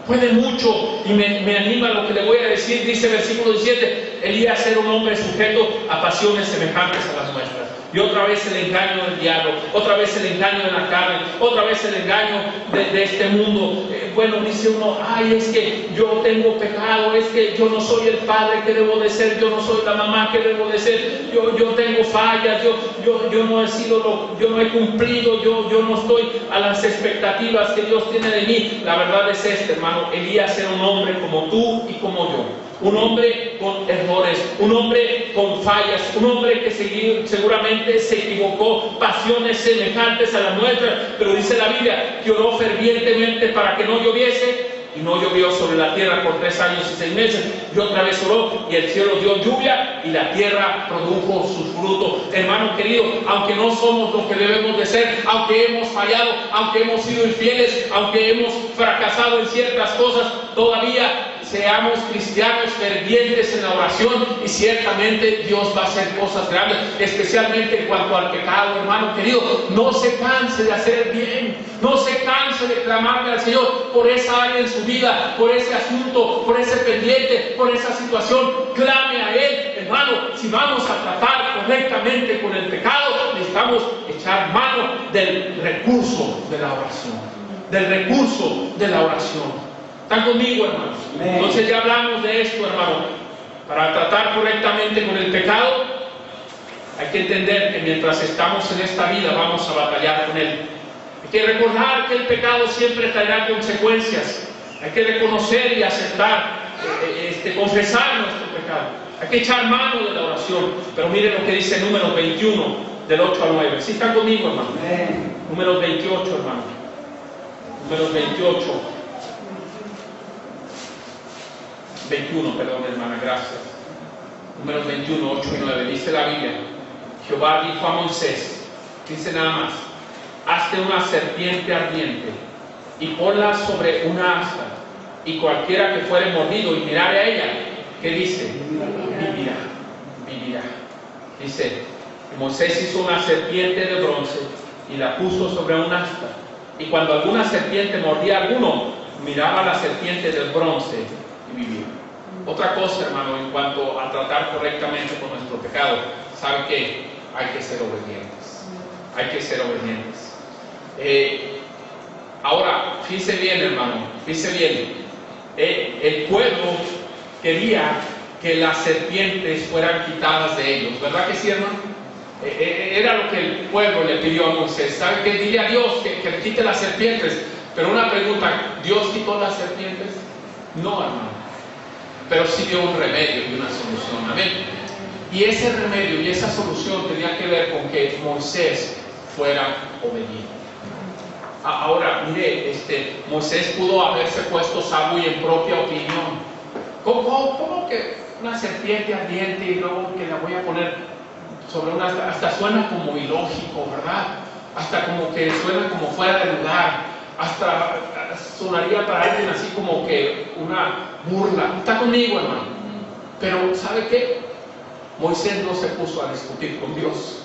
Puede mucho. Y me anima lo que le voy a decir. Dice versículo 17: Elías era un hombre sujeto a pasiones semejantes a las nuestras. Y otra vez el engaño del diablo, otra vez el engaño de la carne, otra vez el engaño de este mundo. Bueno, dice uno, es que yo tengo pecado, es que yo no soy el padre que debo de ser, yo no soy la mamá que debo de ser, yo tengo fallas, yo no he sido yo no he cumplido, yo no estoy a las expectativas que Dios tiene de mí. La verdad es hermano, Elías era un hombre como tú y como yo. Un hombre con errores, un hombre con fallas, un hombre que seguramente se equivocó, pasiones semejantes a las nuestras, pero dice la Biblia que oró fervientemente para que no lloviese, y no llovió sobre la tierra por 3 años y 6 meses, y otra vez oró, y el cielo dio lluvia, y la tierra produjo sus frutos. Hermano querido, aunque no somos lo que debemos de ser, aunque hemos fallado, aunque hemos sido infieles, aunque hemos fracasado en ciertas cosas, todavía seamos cristianos fervientes en la oración, y ciertamente Dios va a hacer cosas grandes, especialmente en cuanto al pecado. Hermano querido, no se canse de hacer bien, no se canse de clamarle al Señor por esa área en su vida, por ese asunto, por ese pendiente, por esa situación. Clame a Él, hermano. Si vamos a tratar correctamente con el pecado, necesitamos echar mano del recurso de la oración, ¿Están conmigo, hermanos? Entonces ya hablamos de esto, hermano. Para tratar correctamente con el pecado, hay que entender que mientras estamos en esta vida vamos a batallar con él. Hay que recordar que el pecado siempre traerá consecuencias. Hay que reconocer y aceptar, confesar nuestro pecado. Hay que echar mano de la oración. Pero miren lo que dice Números 21, del 8 al 9. ¿Sí están conmigo, hermano? Números 28, hermano. Números 21, perdón, hermana, gracias. Números 21, 8 y 9. Dice la Biblia: Jehová dijo a Moisés, dice nada más: hazte una serpiente ardiente y ponla sobre una asta, y cualquiera que fuere mordido y mirare a ella, ¿qué dice? Vivirá. Dice: Moisés hizo una serpiente de bronce y la puso sobre un asta, y cuando alguna serpiente mordía a alguno, miraba a la serpiente del bronce y vivía. Otra cosa, hermano, en cuanto a tratar correctamente con nuestro pecado, ¿sabe qué? Hay que ser obedientes. Ahora, fíjese bien, hermano, fíjese bien. El pueblo quería que las serpientes fueran quitadas de ellos, ¿verdad que sí, hermano? Era lo que el pueblo le pidió a Moisés. ¿Sabe qué? Dile a Dios que le quite las serpientes. Pero una pregunta: ¿Dios quitó las serpientes? No, hermano. Pero sí dio un remedio y una solución. Amén. Y ese remedio y esa solución tenía que ver con que Moisés fuera obediente. Ahora, mire, Moisés pudo haberse puesto sabio y en propia opinión. ¿Cómo que una serpiente ardiente y luego que la voy a poner? sobre hasta suena como ilógico, ¿verdad? Hasta como que suena como fuera de lugar, hasta sonaría para alguien así como que una burla. Está conmigo, hermano. Pero ¿sabe qué? Moisés no se puso a discutir con Dios.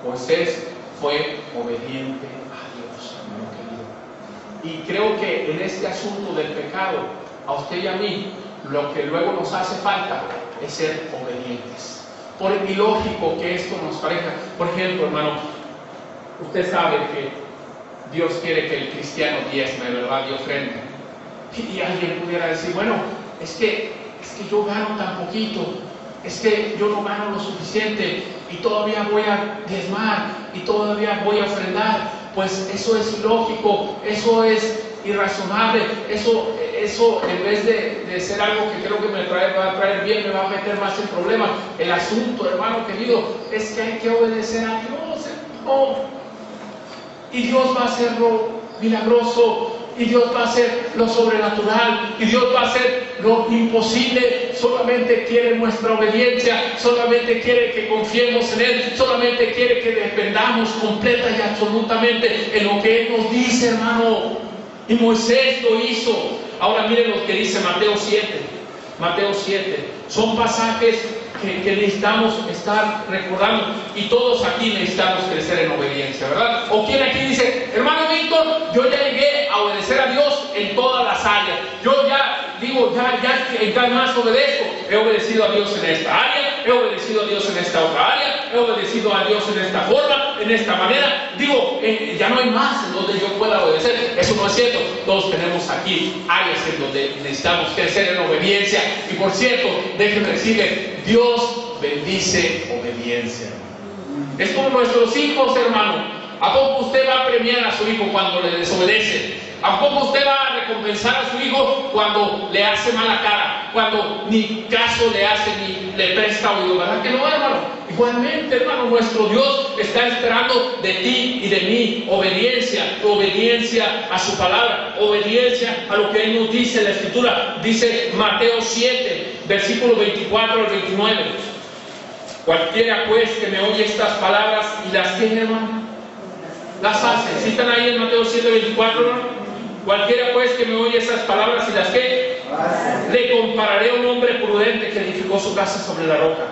Moisés fue obediente a Dios, hermano querido. Y creo que en este asunto del pecado, a usted y a mí, lo que luego nos hace falta es ser obedientes. Por ilógico que esto nos parezca. Por ejemplo, hermano, usted sabe que Dios quiere que el cristiano diezme, ¿verdad? Y ofrenda. Y alguien pudiera decir, bueno, es que yo gano tan poquito, es que yo no gano lo suficiente y todavía voy a diezmar y todavía voy a ofrendar. Pues eso es ilógico, eso es irrazonable, eso en vez de ser algo que creo que va a traer bien, me va a meter más en problemas. El asunto, hermano querido, es que hay que obedecer a Dios, y Dios va a hacer lo milagroso, y Dios va a hacer lo sobrenatural, y Dios va a hacer lo imposible. Solamente quiere nuestra obediencia, solamente quiere que confiemos en Él, solamente quiere que dependamos completa y absolutamente en lo que Él nos dice, hermano. Y Moisés lo hizo. Ahora miren lo que dice Mateo 7. Mateo 7. Son pasajes que necesitamos estar recordando, y todos aquí necesitamos crecer en obediencia, ¿verdad? O quien aquí dice, hermano Víctor, yo ya llegué a obedecer a Dios en todas las áreas. Yo ya digo, ya más obedezco. He obedecido a Dios en esta área, he obedecido a Dios en esta otra área, he obedecido a Dios en esta forma, en esta manera. Digo, ya no hay más en donde yo pueda obedecer. Eso no es cierto. Todos tenemos aquí áreas en donde necesitamos crecer en obediencia. Y por cierto, déjenme decirle, Dios bendice obediencia. Es como nuestros hijos, hermano. ¿A poco usted va a premiar a su hijo cuando le desobedece? ¿A poco usted va a recompensar a su hijo cuando le hace mala cara? Cuando ni caso le hace ni le presta oído, ¿verdad que no, hermano? Igualmente, hermano, nuestro Dios está esperando de ti y de mí obediencia a su palabra, obediencia a lo que Él nos dice en la Escritura. Dice Mateo 7, versículo 24 al 29. Cualquiera pues que me oye estas palabras y las tiene, hermano, las hace. ¿Sí están ahí en Mateo 7, 24, hermano? Cualquiera pues que me oye esas palabras y las que le compararé a un hombre prudente que edificó su casa sobre la roca.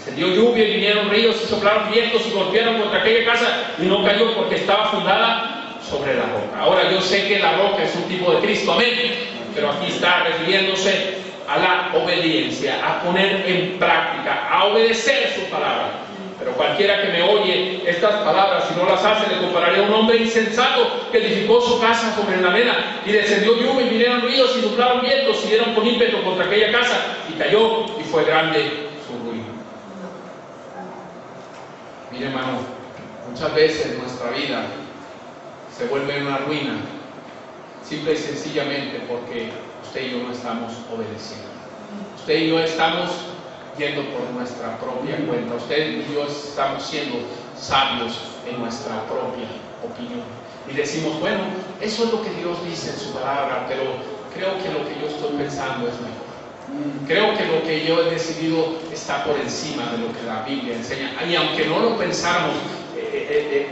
Se dio lluvia y vinieron ríos y soplaron vientos y golpearon contra aquella casa y no cayó porque estaba fundada sobre la roca. Ahora yo sé que la roca es un tipo de Cristo, amén, pero aquí está refiriéndose a la obediencia, a poner en práctica, a obedecer su palabra. Pero cualquiera que me oye estas palabras y no las hace, le compararé a un hombre insensato que edificó su casa sobre la arena, y descendió lluvia y vinieron ríos y soplaron vientos y dieron con ímpetu contra aquella casa y cayó, y fue grande su ruina. Mire, hermano, muchas veces nuestra vida se vuelve una ruina simple y sencillamente porque usted y yo no estamos obedeciendo. Usted y yo estamos yendo por nuestra propia cuenta. Usted y yo estamos siendo sabios en nuestra propia opinión. Y decimos, bueno, eso es lo que Dios dice en su palabra, pero creo que lo que yo estoy pensando es mejor. Creo que lo que yo he decidido está por encima de lo que la Biblia enseña. Y aunque no lo pensáramos,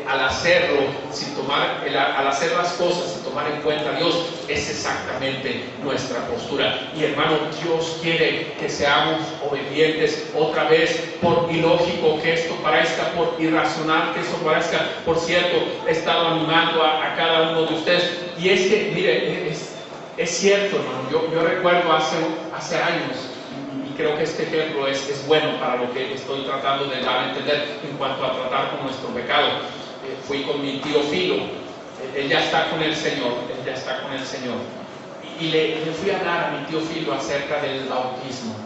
al hacerlo, al hacer las cosas sin tomar en cuenta a Dios, es exactamente nuestra postura. Y hermano, Dios quiere que seamos obedientes. Otra vez, por ilógico que esto parezca, por irracional que esto parezca. Por cierto, he estado animando a cada uno de ustedes, y es que, mire, es cierto, hermano. Yo recuerdo hace años, y creo que este ejemplo es bueno para lo que estoy tratando de dar a entender en cuanto a tratar con nuestro pecado. Fui con mi tío Filo. Él ya está con el Señor. Y le fui a hablar a mi tío Filo acerca del bautismo.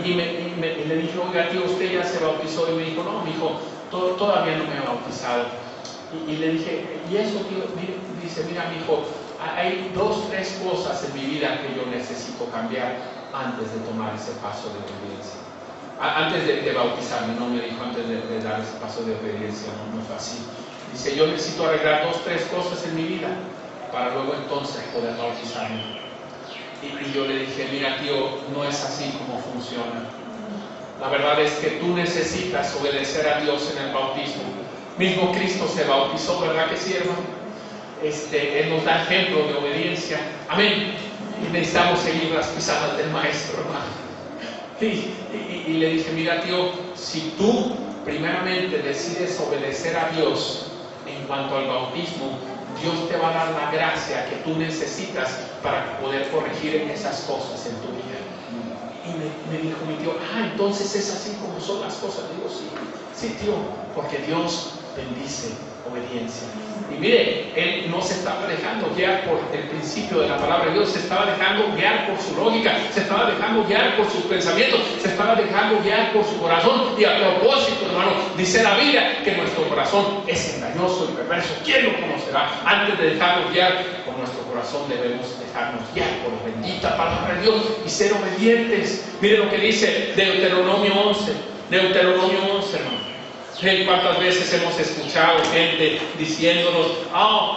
Y le dije, oiga, tío, ¿usted ya se bautizó? Y me dijo, no, mi hijo, todavía no me he bautizado. Y le dije, ¿y eso, tío? Dice, mira, mi hijo, hay 2, 3 cosas en mi vida que yo necesito cambiar antes de tomar ese paso de obediencia. Antes de bautizarme, no me dijo antes de dar ese paso de obediencia, no fue así. Dice, yo necesito arreglar 2, 3 cosas en mi vida para luego entonces poder bautizarme. Y yo le dije, mira, tío, no es así como funciona. La verdad es que tú necesitas obedecer a Dios en el bautismo. Mismo Cristo se bautizó, ¿verdad que sí, hermano? Él nos da ejemplo de obediencia. Amén. Y necesitamos seguir las pisadas del Maestro, hermano. Y le dije, mira, tío, si tú primeramente decides obedecer a Dios en cuanto al bautismo, Dios te va a dar la gracia que tú necesitas para poder corregir esas cosas en tu vida. Y me dijo mi tío, entonces es así como son las cosas. Digo, sí, tío, porque Dios bendice obediencia. Y mire, él no se estaba dejando guiar por el principio de la palabra de Dios, se estaba dejando guiar por su lógica, se estaba dejando guiar por sus pensamientos, se estaba dejando guiar por su corazón. Y a propósito, hermano, dice la Biblia que nuestro corazón es engañoso y perverso. ¿Quién lo conocerá? Antes de dejarnos guiar por nuestro corazón, debemos dejarnos guiar por la bendita palabra de Dios y ser obedientes. Mire lo que dice Deuteronomio 11. Deuteronomio 11, hermano. ¿Cuántas veces hemos escuchado gente diciéndonos,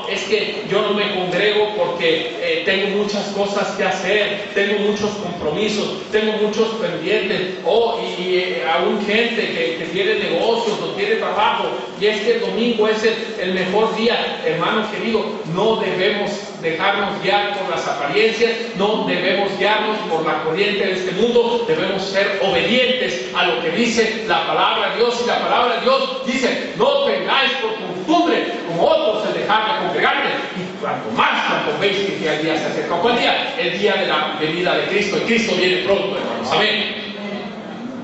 es que yo no me congrego porque tengo muchas cosas que hacer, tengo muchos compromisos, tengo muchos pendientes, y aún gente que tiene negocios, no tiene trabajo, y es que el domingo es el mejor día? Hermano querido, no debemos dejarnos guiar por las apariencias, no debemos guiarnos por la corriente de este mundo, debemos ser obedientes a lo que dice la palabra de Dios. Y la palabra de Dios dice, no tengáis por costumbre como otros el dejar de congregarse, y cuanto veis que el día se acerca. ¿Cuál día? El día de la venida de Cristo, y Cristo viene pronto, hermanos. Amén.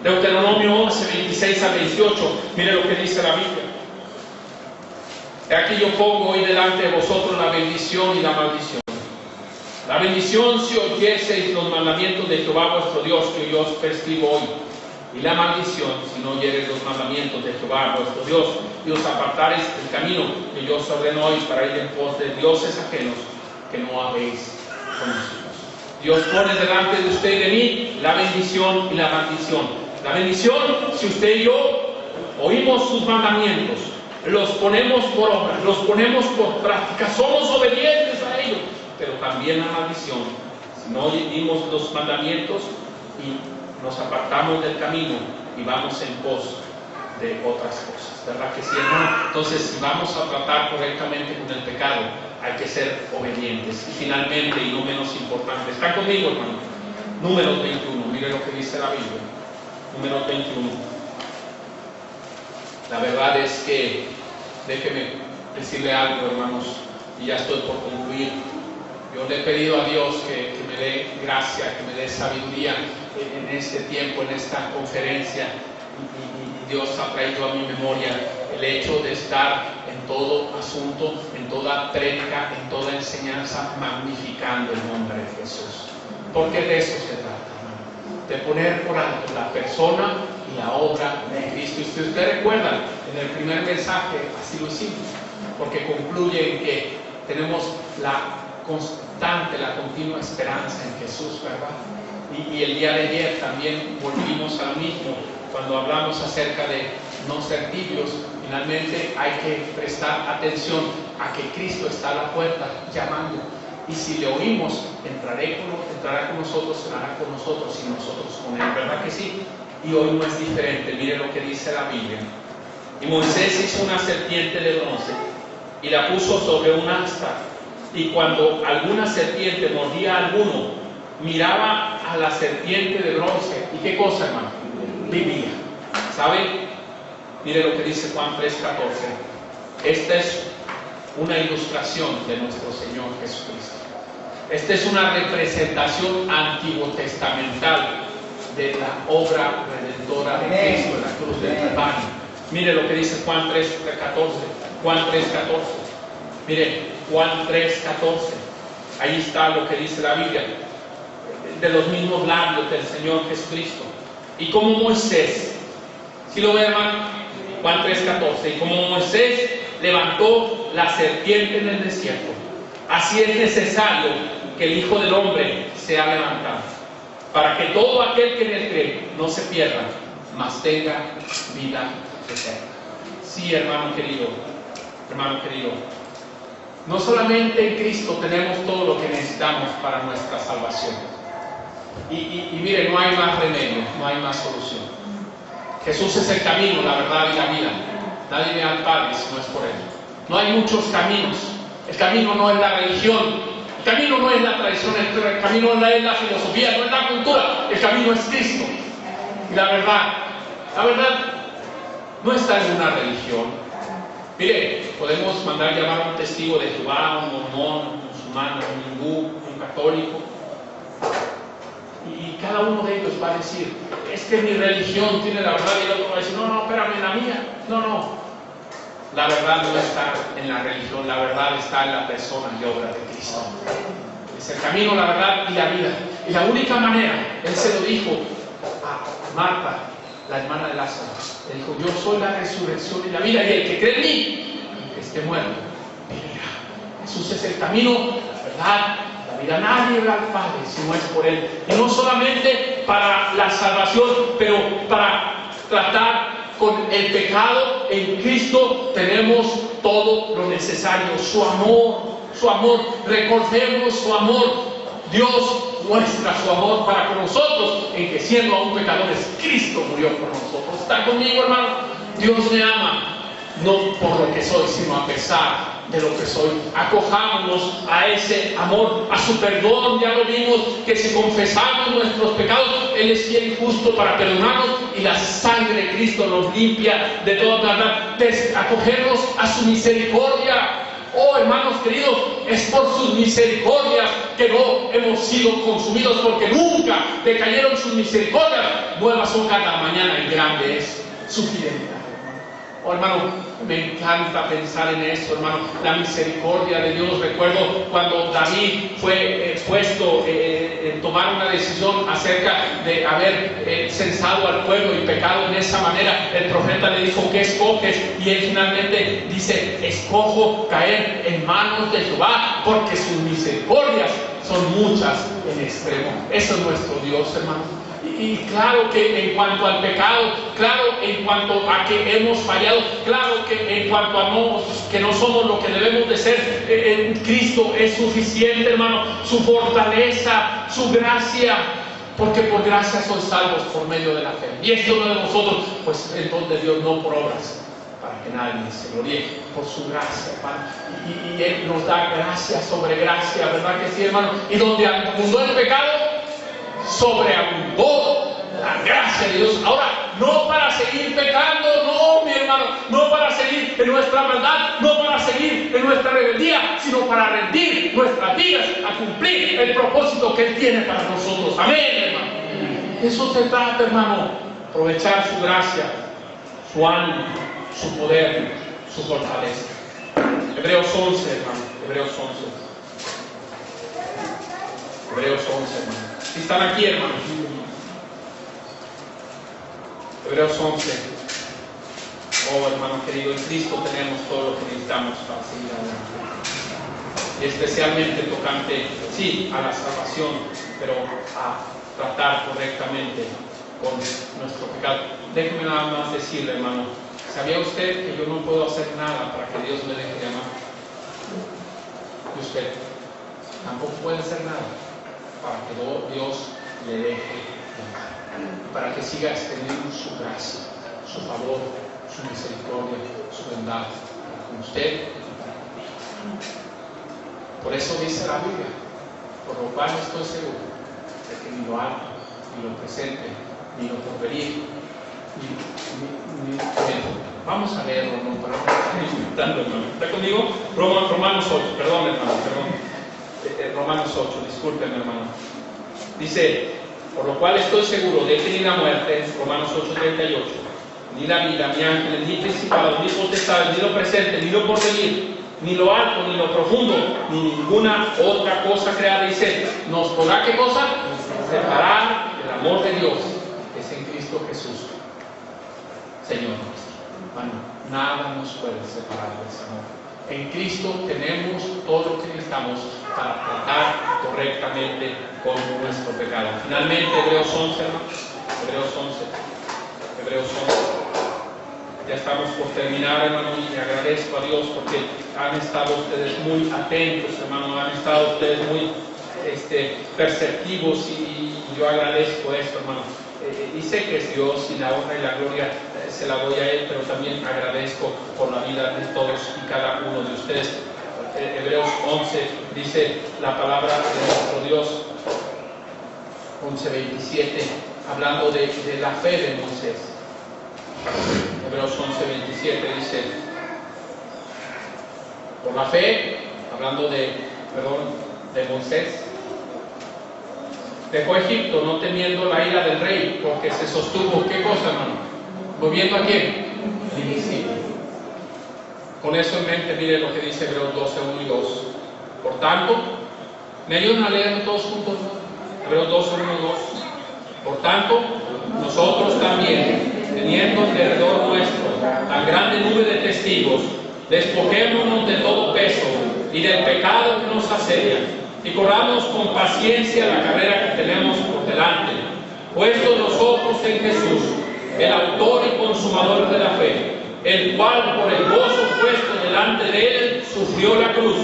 Deuteronomio 11, 26 a 28, mire lo que dice la Biblia. Aquí yo pongo hoy delante de vosotros la bendición y la maldición. La bendición si oyeseis los mandamientos de Jehová vuestro Dios, que yo os prescribo hoy. Y la maldición si no oyereis los mandamientos de Jehová vuestro Dios, y os apartareis del camino que yo os ordeno hoy para ir en pos de dioses ajenos que no habéis conocido. Dios pone delante de usted y de mí la bendición y la maldición. La bendición si usted y yo oímos sus mandamientos, los ponemos por obra, los ponemos por práctica, somos obedientes a ellos. Pero también la maldición si no oímos los mandamientos y nos apartamos del camino y vamos en pos de otras cosas, ¿verdad que sí, hermano? Entonces, si vamos a tratar correctamente con el pecado, hay que ser obedientes. Y finalmente, y no menos importante, ¿está conmigo, hermano? Números 21, mire lo que dice la Biblia. Números 21. La verdad es que, déjeme decirle algo, hermanos, y ya estoy por concluir. Yo le he pedido a Dios que me dé gracia, que me dé sabiduría en este tiempo, en esta conferencia, y Dios ha traído a mi memoria el hecho de estar en todo asunto, en toda prédica, en toda enseñanza, magnificando el nombre de Jesús. Porque de eso se trata, hermano, de poner por alto la persona y la obra de Cristo. Y si ustedes recuerdan, en el primer mensaje así lo hicimos, porque concluye en que tenemos la constante, la continua esperanza en Jesús, ¿verdad? Y el día de ayer también volvimos a lo mismo, cuando hablamos acerca de no ser tibios. Finalmente hay que prestar atención a que Cristo está a la puerta llamando, y si le oímos, entrará con nosotros, cenará con nosotros y nosotros con él, ¿verdad que sí? Y hoy no es diferente. Mire lo que dice la Biblia. Y Moisés hizo una serpiente de bronce y la puso sobre un asta, y cuando alguna serpiente mordía a alguno, miraba a la serpiente de bronce, ¿y qué cosa, hermano? Vivía. ¿Sabe? Mire lo que dice Juan 3:14. Esta es una ilustración de nuestro Señor Jesucristo. Esta es una representación antiguo testamental de la obra redentora de Cristo en la cruz del Calvario. Mire lo que dice Juan 3:14. Juan 3:14. Mire, Juan 3:14. Ahí está lo que dice la Biblia, de los mismos labios del Señor Jesucristo. Y como Moisés, ¿sí lo ve, hermano? Juan 3:14. Y como Moisés levantó la serpiente en el desierto, así es necesario que el Hijo del Hombre sea levantado, para que todo aquel que en él cree no se pierda, mas tenga vida eterna. Sí, hermano querido, no solamente en Cristo tenemos todo lo que necesitamos para nuestra salvación. Y mire, no hay más remedio, no hay más solución. Jesús es el camino, la verdad y la vida. Nadie ve al Padre si no es por Él. No hay muchos caminos. El camino no es la religión, el camino no es la tradición, el camino no es la filosofía, no es la cultura. El camino es Cristo. Y la verdad no está en una religión. Mire, podemos mandar llamar a un testigo de Jehová, un mormón, un musulmán, un hindú, un católico. Y cada uno de ellos va a decir, es que mi religión tiene la verdad, y el otro va a decir, no, espérame, la mía. No. La verdad no está en la religión, la verdad está en la persona y obra de Cristo. Es el camino, la verdad y la vida. Y la única manera, Él se lo dijo a Marta, la hermana de Lázaro. Él dijo, yo soy la resurrección y la vida, y el que cree en mí, aunque esté muerto, vivirá. Jesús es el camino, la verdad, la vida. Nadie va al Padre si no es por Él. Y no solamente para la salvación, pero para tratar con el pecado. En Cristo tenemos todo lo necesario. Su amor, recordemos su amor. Dios muestra su amor para con nosotros, en que siendo aún pecadores, Cristo murió por nosotros. ¿Está conmigo, hermano? Dios me ama, no por lo que soy, sino a pesar de lo que soy. Acojámonos a ese amor, a su perdón. Ya lo vimos, que si confesamos nuestros pecados, Él es fiel y justo para perdonarnos, y la sangre de Cristo nos limpia de toda maldad. Acogernos a su misericordia. Oh, hermanos queridos, es por sus misericordias que no hemos sido consumidos, porque nunca decayeron sus misericordias. Nuevas son cada mañana, y grande es su fidelidad. Oh, hermano, me encanta pensar en eso, hermano, la misericordia de Dios. Recuerdo cuando David fue puesto en tomar una decisión acerca de haber censado al pueblo y pecado en esa manera. El profeta le dijo, ¿qué escoges? Y él finalmente dice, escojo caer en manos de Jehová, porque sus misericordias son muchas en extremo. Eso es nuestro Dios, hermano. Y claro que en cuanto al pecado, claro en cuanto a que hemos fallado, claro que en cuanto a que no somos lo que debemos de ser, en Cristo es suficiente, hermano. Su fortaleza, su gracia, porque por gracia son salvos por medio de la fe. Y esto no de nosotros, pues el don de Dios, no por obras, para que nadie se gloríe, por su gracia, hermano. Y Él nos da gracia sobre gracia, ¿verdad que sí, hermano? Y donde abundó el pecado, sobreabundó la gracia de Dios. Ahora, no para seguir pecando, no, mi hermano, no para seguir en nuestra maldad, no para seguir en nuestra rebeldía, sino para rendir nuestras vidas a cumplir el propósito que Él tiene para nosotros. Amén, hermano. Eso se trata, hermano, aprovechar su gracia, su ánimo, su poder, su fortaleza. Hebreos 11, hermano, Hebreos 11. Hebreos 11, hermano. Si están aquí, hermanos. Hebreos 11. Oh, hermano querido, en Cristo tenemos todo lo que necesitamos para seguir adelante. Y especialmente tocante, sí, a la salvación, pero a tratar correctamente con nuestro pecado. Déjeme nada más decirle, hermano, ¿sabía usted que yo no puedo hacer nada para que Dios me deje de amar? Y usted tampoco puede hacer nada para que Dios le deje de amar, para que siga extendiendo su gracia, su favor, su misericordia, su bondad con usted y para mí. Por eso dice la Biblia, por lo cual estoy seguro de que ni lo alto, ni lo presente, ni lo porvenir, vamos a leerlo, ¿no? Para disfrutando, hermano. ¿Está conmigo? Romanos 8, perdón, hermano, perdón. Romanos 8, discúlpenme, hermano. Dice, por lo cual estoy seguro de que ni la muerte, Romanos 8:38, ni la vida, ni ángeles, ni principados, ni potestades, ni lo presente, ni lo porvenir, ni lo alto, ni lo profundo, ni ninguna otra cosa creada, dice, nos podrá, ¿qué cosa? Separar del amor de Dios, que es en Cristo Jesús, Señor nuestro. Hermano, nada nos puede separar de ese amor. En Cristo tenemos todo lo que necesitamos para tratar correctamente con nuestro pecado. Finalmente, Hebreos 11, hermanos. Hebreos 11. Ya estamos por terminar, hermano, y agradezco a Dios porque han estado ustedes muy atentos, hermano, han estado ustedes muy perceptivos, y yo agradezco esto, hermano. y sé que es Dios y la honra y la gloria se la doy a Él, pero también agradezco por la vida de todos y cada uno de ustedes. Hebreos 11 dice la palabra de nuestro Dios, 11:27, hablando de la fe de Moisés. Hebreos 11:27 dice, por la fe, hablando de Moisés, dejó Egipto no temiendo la ira del rey, porque se sostuvo, ¿qué cosa, hermano? ¿Moviendo a quién? El invisible. Con eso en mente, mire lo que dice Hebreos 12:1 y 2. Por tanto, ¿me ayudan a leerlo todos juntos? Hebreos 12:1 y 2. Por tanto, nosotros también, teniendo alrededor nuestro tan grande nube de testigos, despojémonos de todo peso y del pecado que nos asedia, y corramos con paciencia la carrera que tenemos por delante, puestos los ojos en Jesús, el autor y consumador de la fe, el cual por el gozo puesto delante de él sufrió la cruz,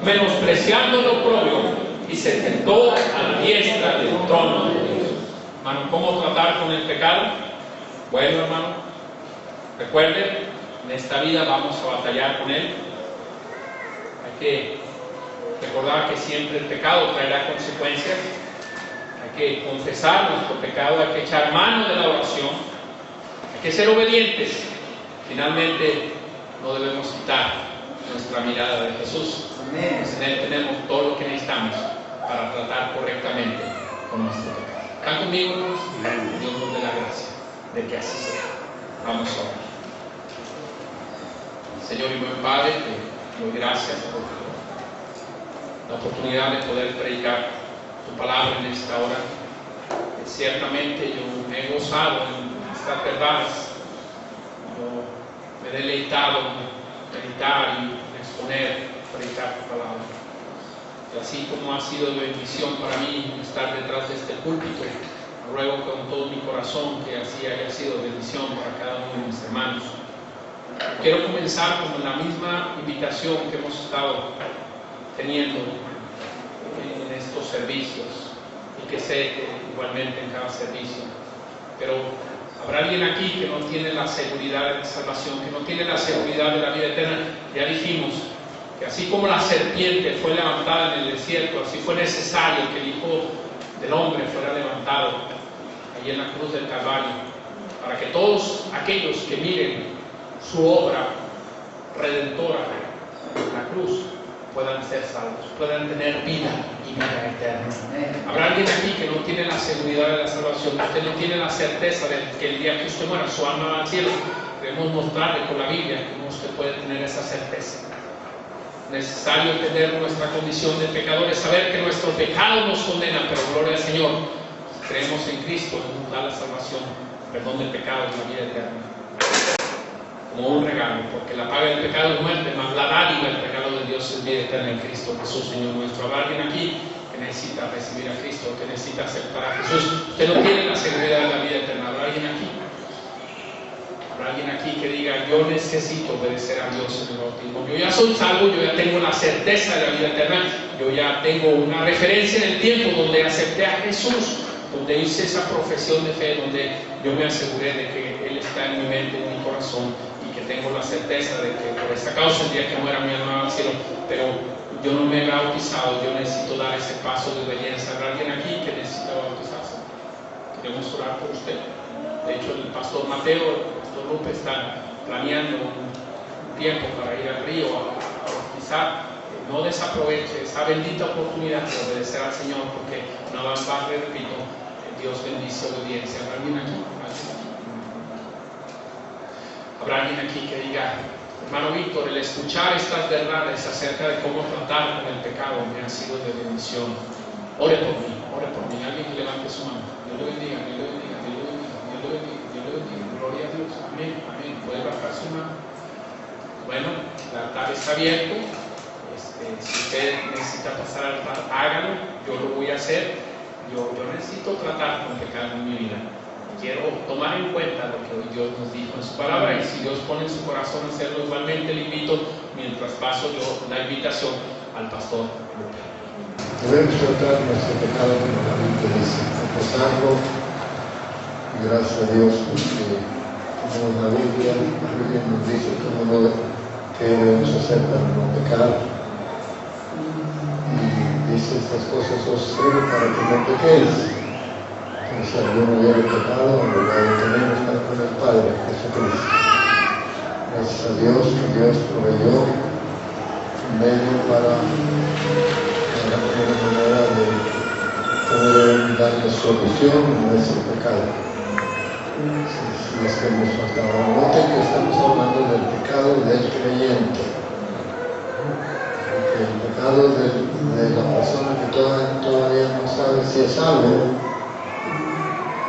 menospreciando lo propio, y se sentó a la diestra del trono de Dios. Hermano, ¿cómo tratar con el pecado? Bueno, hermano, recuerden, en esta vida vamos a batallar con él. Hay que recordar que siempre el pecado traerá consecuencias. Hay que confesar nuestro pecado, hay que echar mano de la oración, hay que ser obedientes. Finalmente, no debemos quitar nuestra mirada de Jesús. En Él tenemos todo lo que necesitamos para tratar correctamente con nuestro pecado. ¿Están conmigo, hermanos? Dios nos dé la gracia de que así sea. Vamos a orar. Señor y buen Padre, te doy gracias por la oportunidad de poder predicar tu palabra en esta hora. Ciertamente yo me he gozado en estas verdades. Yo me he deleitado en meditar y en exponer, predicar tu palabra. Y así como ha sido de bendición para mí estar detrás de este púlpito, ruego con todo mi corazón que así haya sido de bendición para cada uno de mis hermanos. Quiero comenzar con la misma invitación que hemos estado teniendo en estos servicios y que sé que igualmente en cada servicio. Pero habrá alguien aquí que no tiene la seguridad de la salvación, que no tiene la seguridad de la vida eterna. Ya dijimos que así como la serpiente fue levantada en el desierto, así fue necesario que el Hijo del Hombre fuera levantado allí en la cruz del Calvario, para que todos aquellos que miren su obra redentora en la cruz puedan ser salvos, puedan tener vida y vida eterna. Habrá alguien aquí que no tiene la seguridad de la salvación, usted no tiene la certeza de que el día que usted muera su alma va al cielo. Debemos mostrarle con la Biblia cómo usted puede tener esa certeza. Necesario entender nuestra condición de pecadores, saber que nuestro pecado nos condena, pero gloria al Señor, creemos en Cristo, nos da la salvación, perdón del pecado y la vida eterna, como un regalo, porque la paga del pecado es muerte, mas la dádiva del regalo de Dios es vida eterna en Cristo Jesús, Señor nuestro. Habrá alguien aquí que necesita recibir a Cristo, que necesita aceptar a Jesús. Usted no tiene la seguridad de la vida eterna. Habrá alguien aquí. Habrá alguien aquí que diga, yo necesito obedecer a Dios en el bautismo. Yo ya soy salvo, yo ya tengo la certeza de la vida eterna, yo ya tengo una referencia en el tiempo donde acepté a Jesús, donde hice esa profesión de fe, donde yo me aseguré de que Él está en mi mente, en mi corazón, y que tengo la certeza de que por esta causa el día que muera mi alma va al cielo. Pero yo no me he bautizado, yo necesito dar ese paso de obediencia. ¿Habrá alguien aquí que necesita bautizarse? Queremos orar por usted. De hecho, el pastor Mateo, el pastor Lupe están planeando un tiempo para ir al río a bautizar. No desaproveche esa bendita oportunidad de obedecer al Señor, porque no más tarde, repito, Dios bendice obediencia. ¿Habrá alguien aquí? Habrá alguien aquí que diga, hermano Víctor, el escuchar estas verdades acerca de cómo tratar con el pecado me ha sido de bendición. Ore por mí, ore por mí. Alguien que levante su mano. Dios le bendiga, Dios le bendiga, Dios le bendiga, Dios le bendiga, Dios le bendiga. Gloria a Dios. Amén, amén. ¿Puede bajar su mano? Bueno, el altar está abierto. Si usted necesita pasar al altar, hágalo. Yo lo voy a hacer. Yo necesito tratar con pecado en mi vida. Quiero tomar en cuenta lo que hoy Dios nos dijo en su palabra, y si Dios pone en su corazón hacerlo, igualmente le invito, mientras paso yo la invitación al pastor Lupe. Debemos tratar nuestro pecado como la Biblia dice, confesarlo, Gracias a Dios porque como la Biblia nos dice cómo lo que debemos hacer para no pecar. Y dice estas cosas os escribo para que no pequéis. Si alguno hubiera pecado, lo tenemos para con el Padre, Jesucristo. Gracias a Dios que Dios proveyó un medio para una manera de poder darle solución a nuestro pecado. Si es que nos faltaba. Noten que estamos hablando del pecado del creyente. Porque el pecado de la persona que todavía no sabe si es salvo,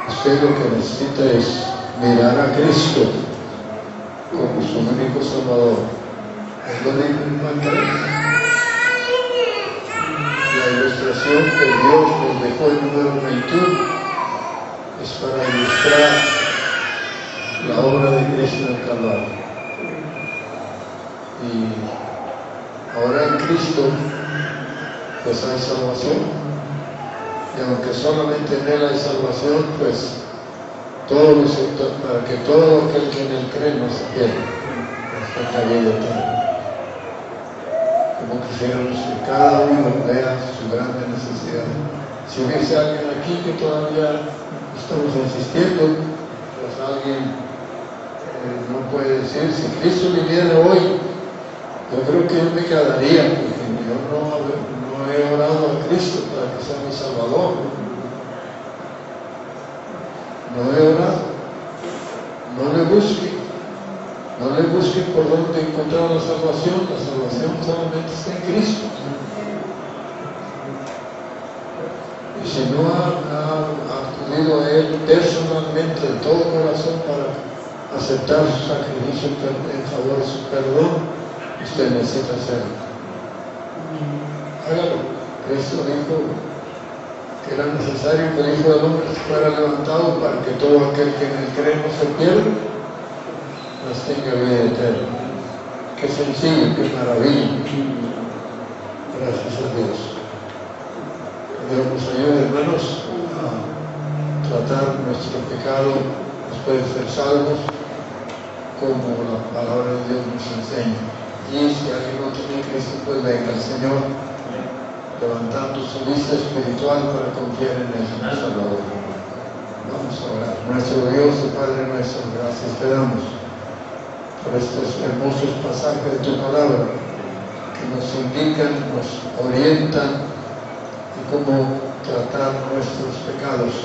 usted lo que necesita es mirar a Cristo como su único Salvador. Es lo mismo en Juan 3. La ilustración que Dios nos dejó en número 21 es para ilustrar la obra de Cristo en el Calvario. Y ahora en Cristo pues hay salvación. Y aunque solamente en Él hay salvación, pues para que todo aquel que en Él cree no se pierda, hasta la vida eterna. Como quisiéramos que cada uno vea su grande necesidad. Si hubiese alguien aquí que todavía estamos insistiendo, pues alguien no puede decir, si Cristo viniera hoy, yo creo que yo me quedaría, porque yo no he orado a Cristo para que sea mi Salvador. No he orado. No le busque por dónde encontrar la salvación. La salvación solamente está en Cristo. Y si no ha acudido a Él personalmente de todo corazón para aceptar su sacrificio en favor de su perdón, usted necesita hacerlo. Hágalo. Cristo dijo que era necesario que el Hijo del Hombre fuera levantado para que todo aquel que en él cree no se pierda, mas tenga vida eterna. Qué sencillo, qué maravilla. Gracias a Dios. Que Dios nos ayude, hermanos, a tratar nuestro pecado después de ser salvos como la palabra de Dios nos enseña. Y si alguien no tiene Cristo, pues venga al Señor, levantando su vista espiritual para confiar en el Salvador. Vamos a orar. Nuestro Dios y Padre nuestro, gracias te damos por estos hermosos pasajes de tu palabra que nos indican, nos orientan y cómo tratar nuestros pecados,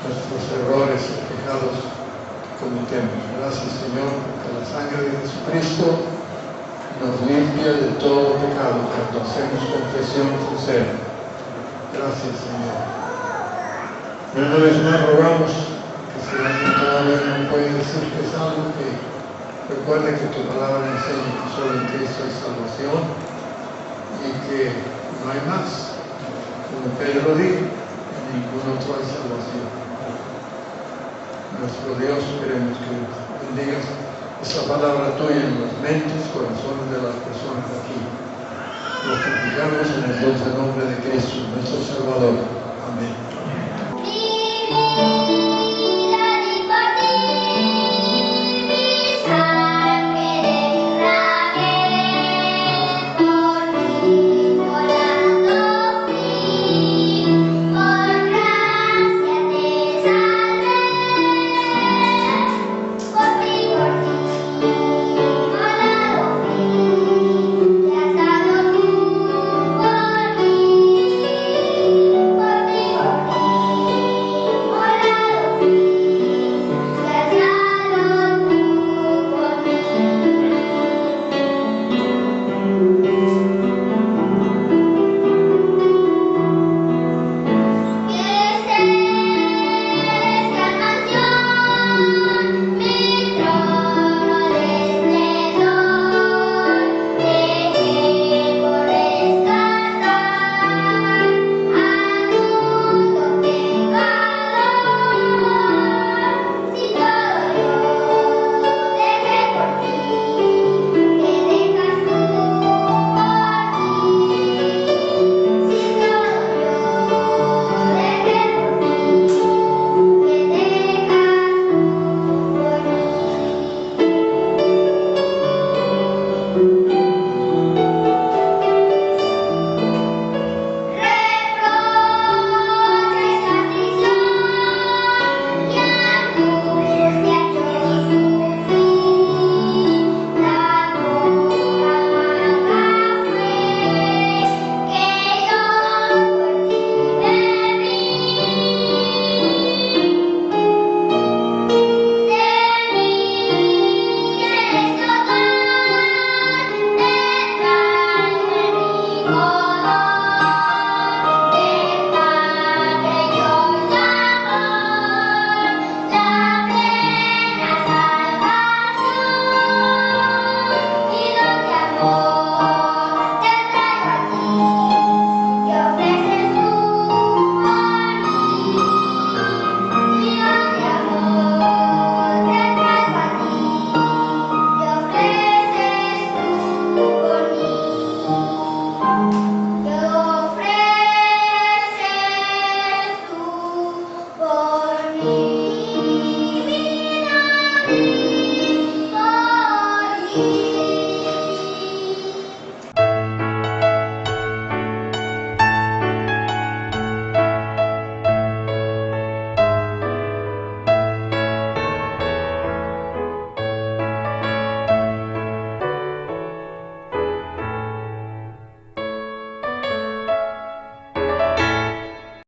nuestros errores y pecados que cometemos. Gracias, Señor, porque la sangre de Jesucristo nos limpia de todo pecado cuando hacemos confesión sincera. Gracias, Señor. Y una vez más rogamos que si alguien todavía no puede decir que es algo, que recuerde que tu palabra enseña que solo en Cristo hay salvación y que no hay más. Como Pedro dijo, en ningún otro hay salvación. Nuestro Dios, queremos que bendigas esta palabra tuya en las mentes, corazones de las personas aquí. Lo suplicamos en el dulce nombre de Cristo, nuestro Salvador. Amén.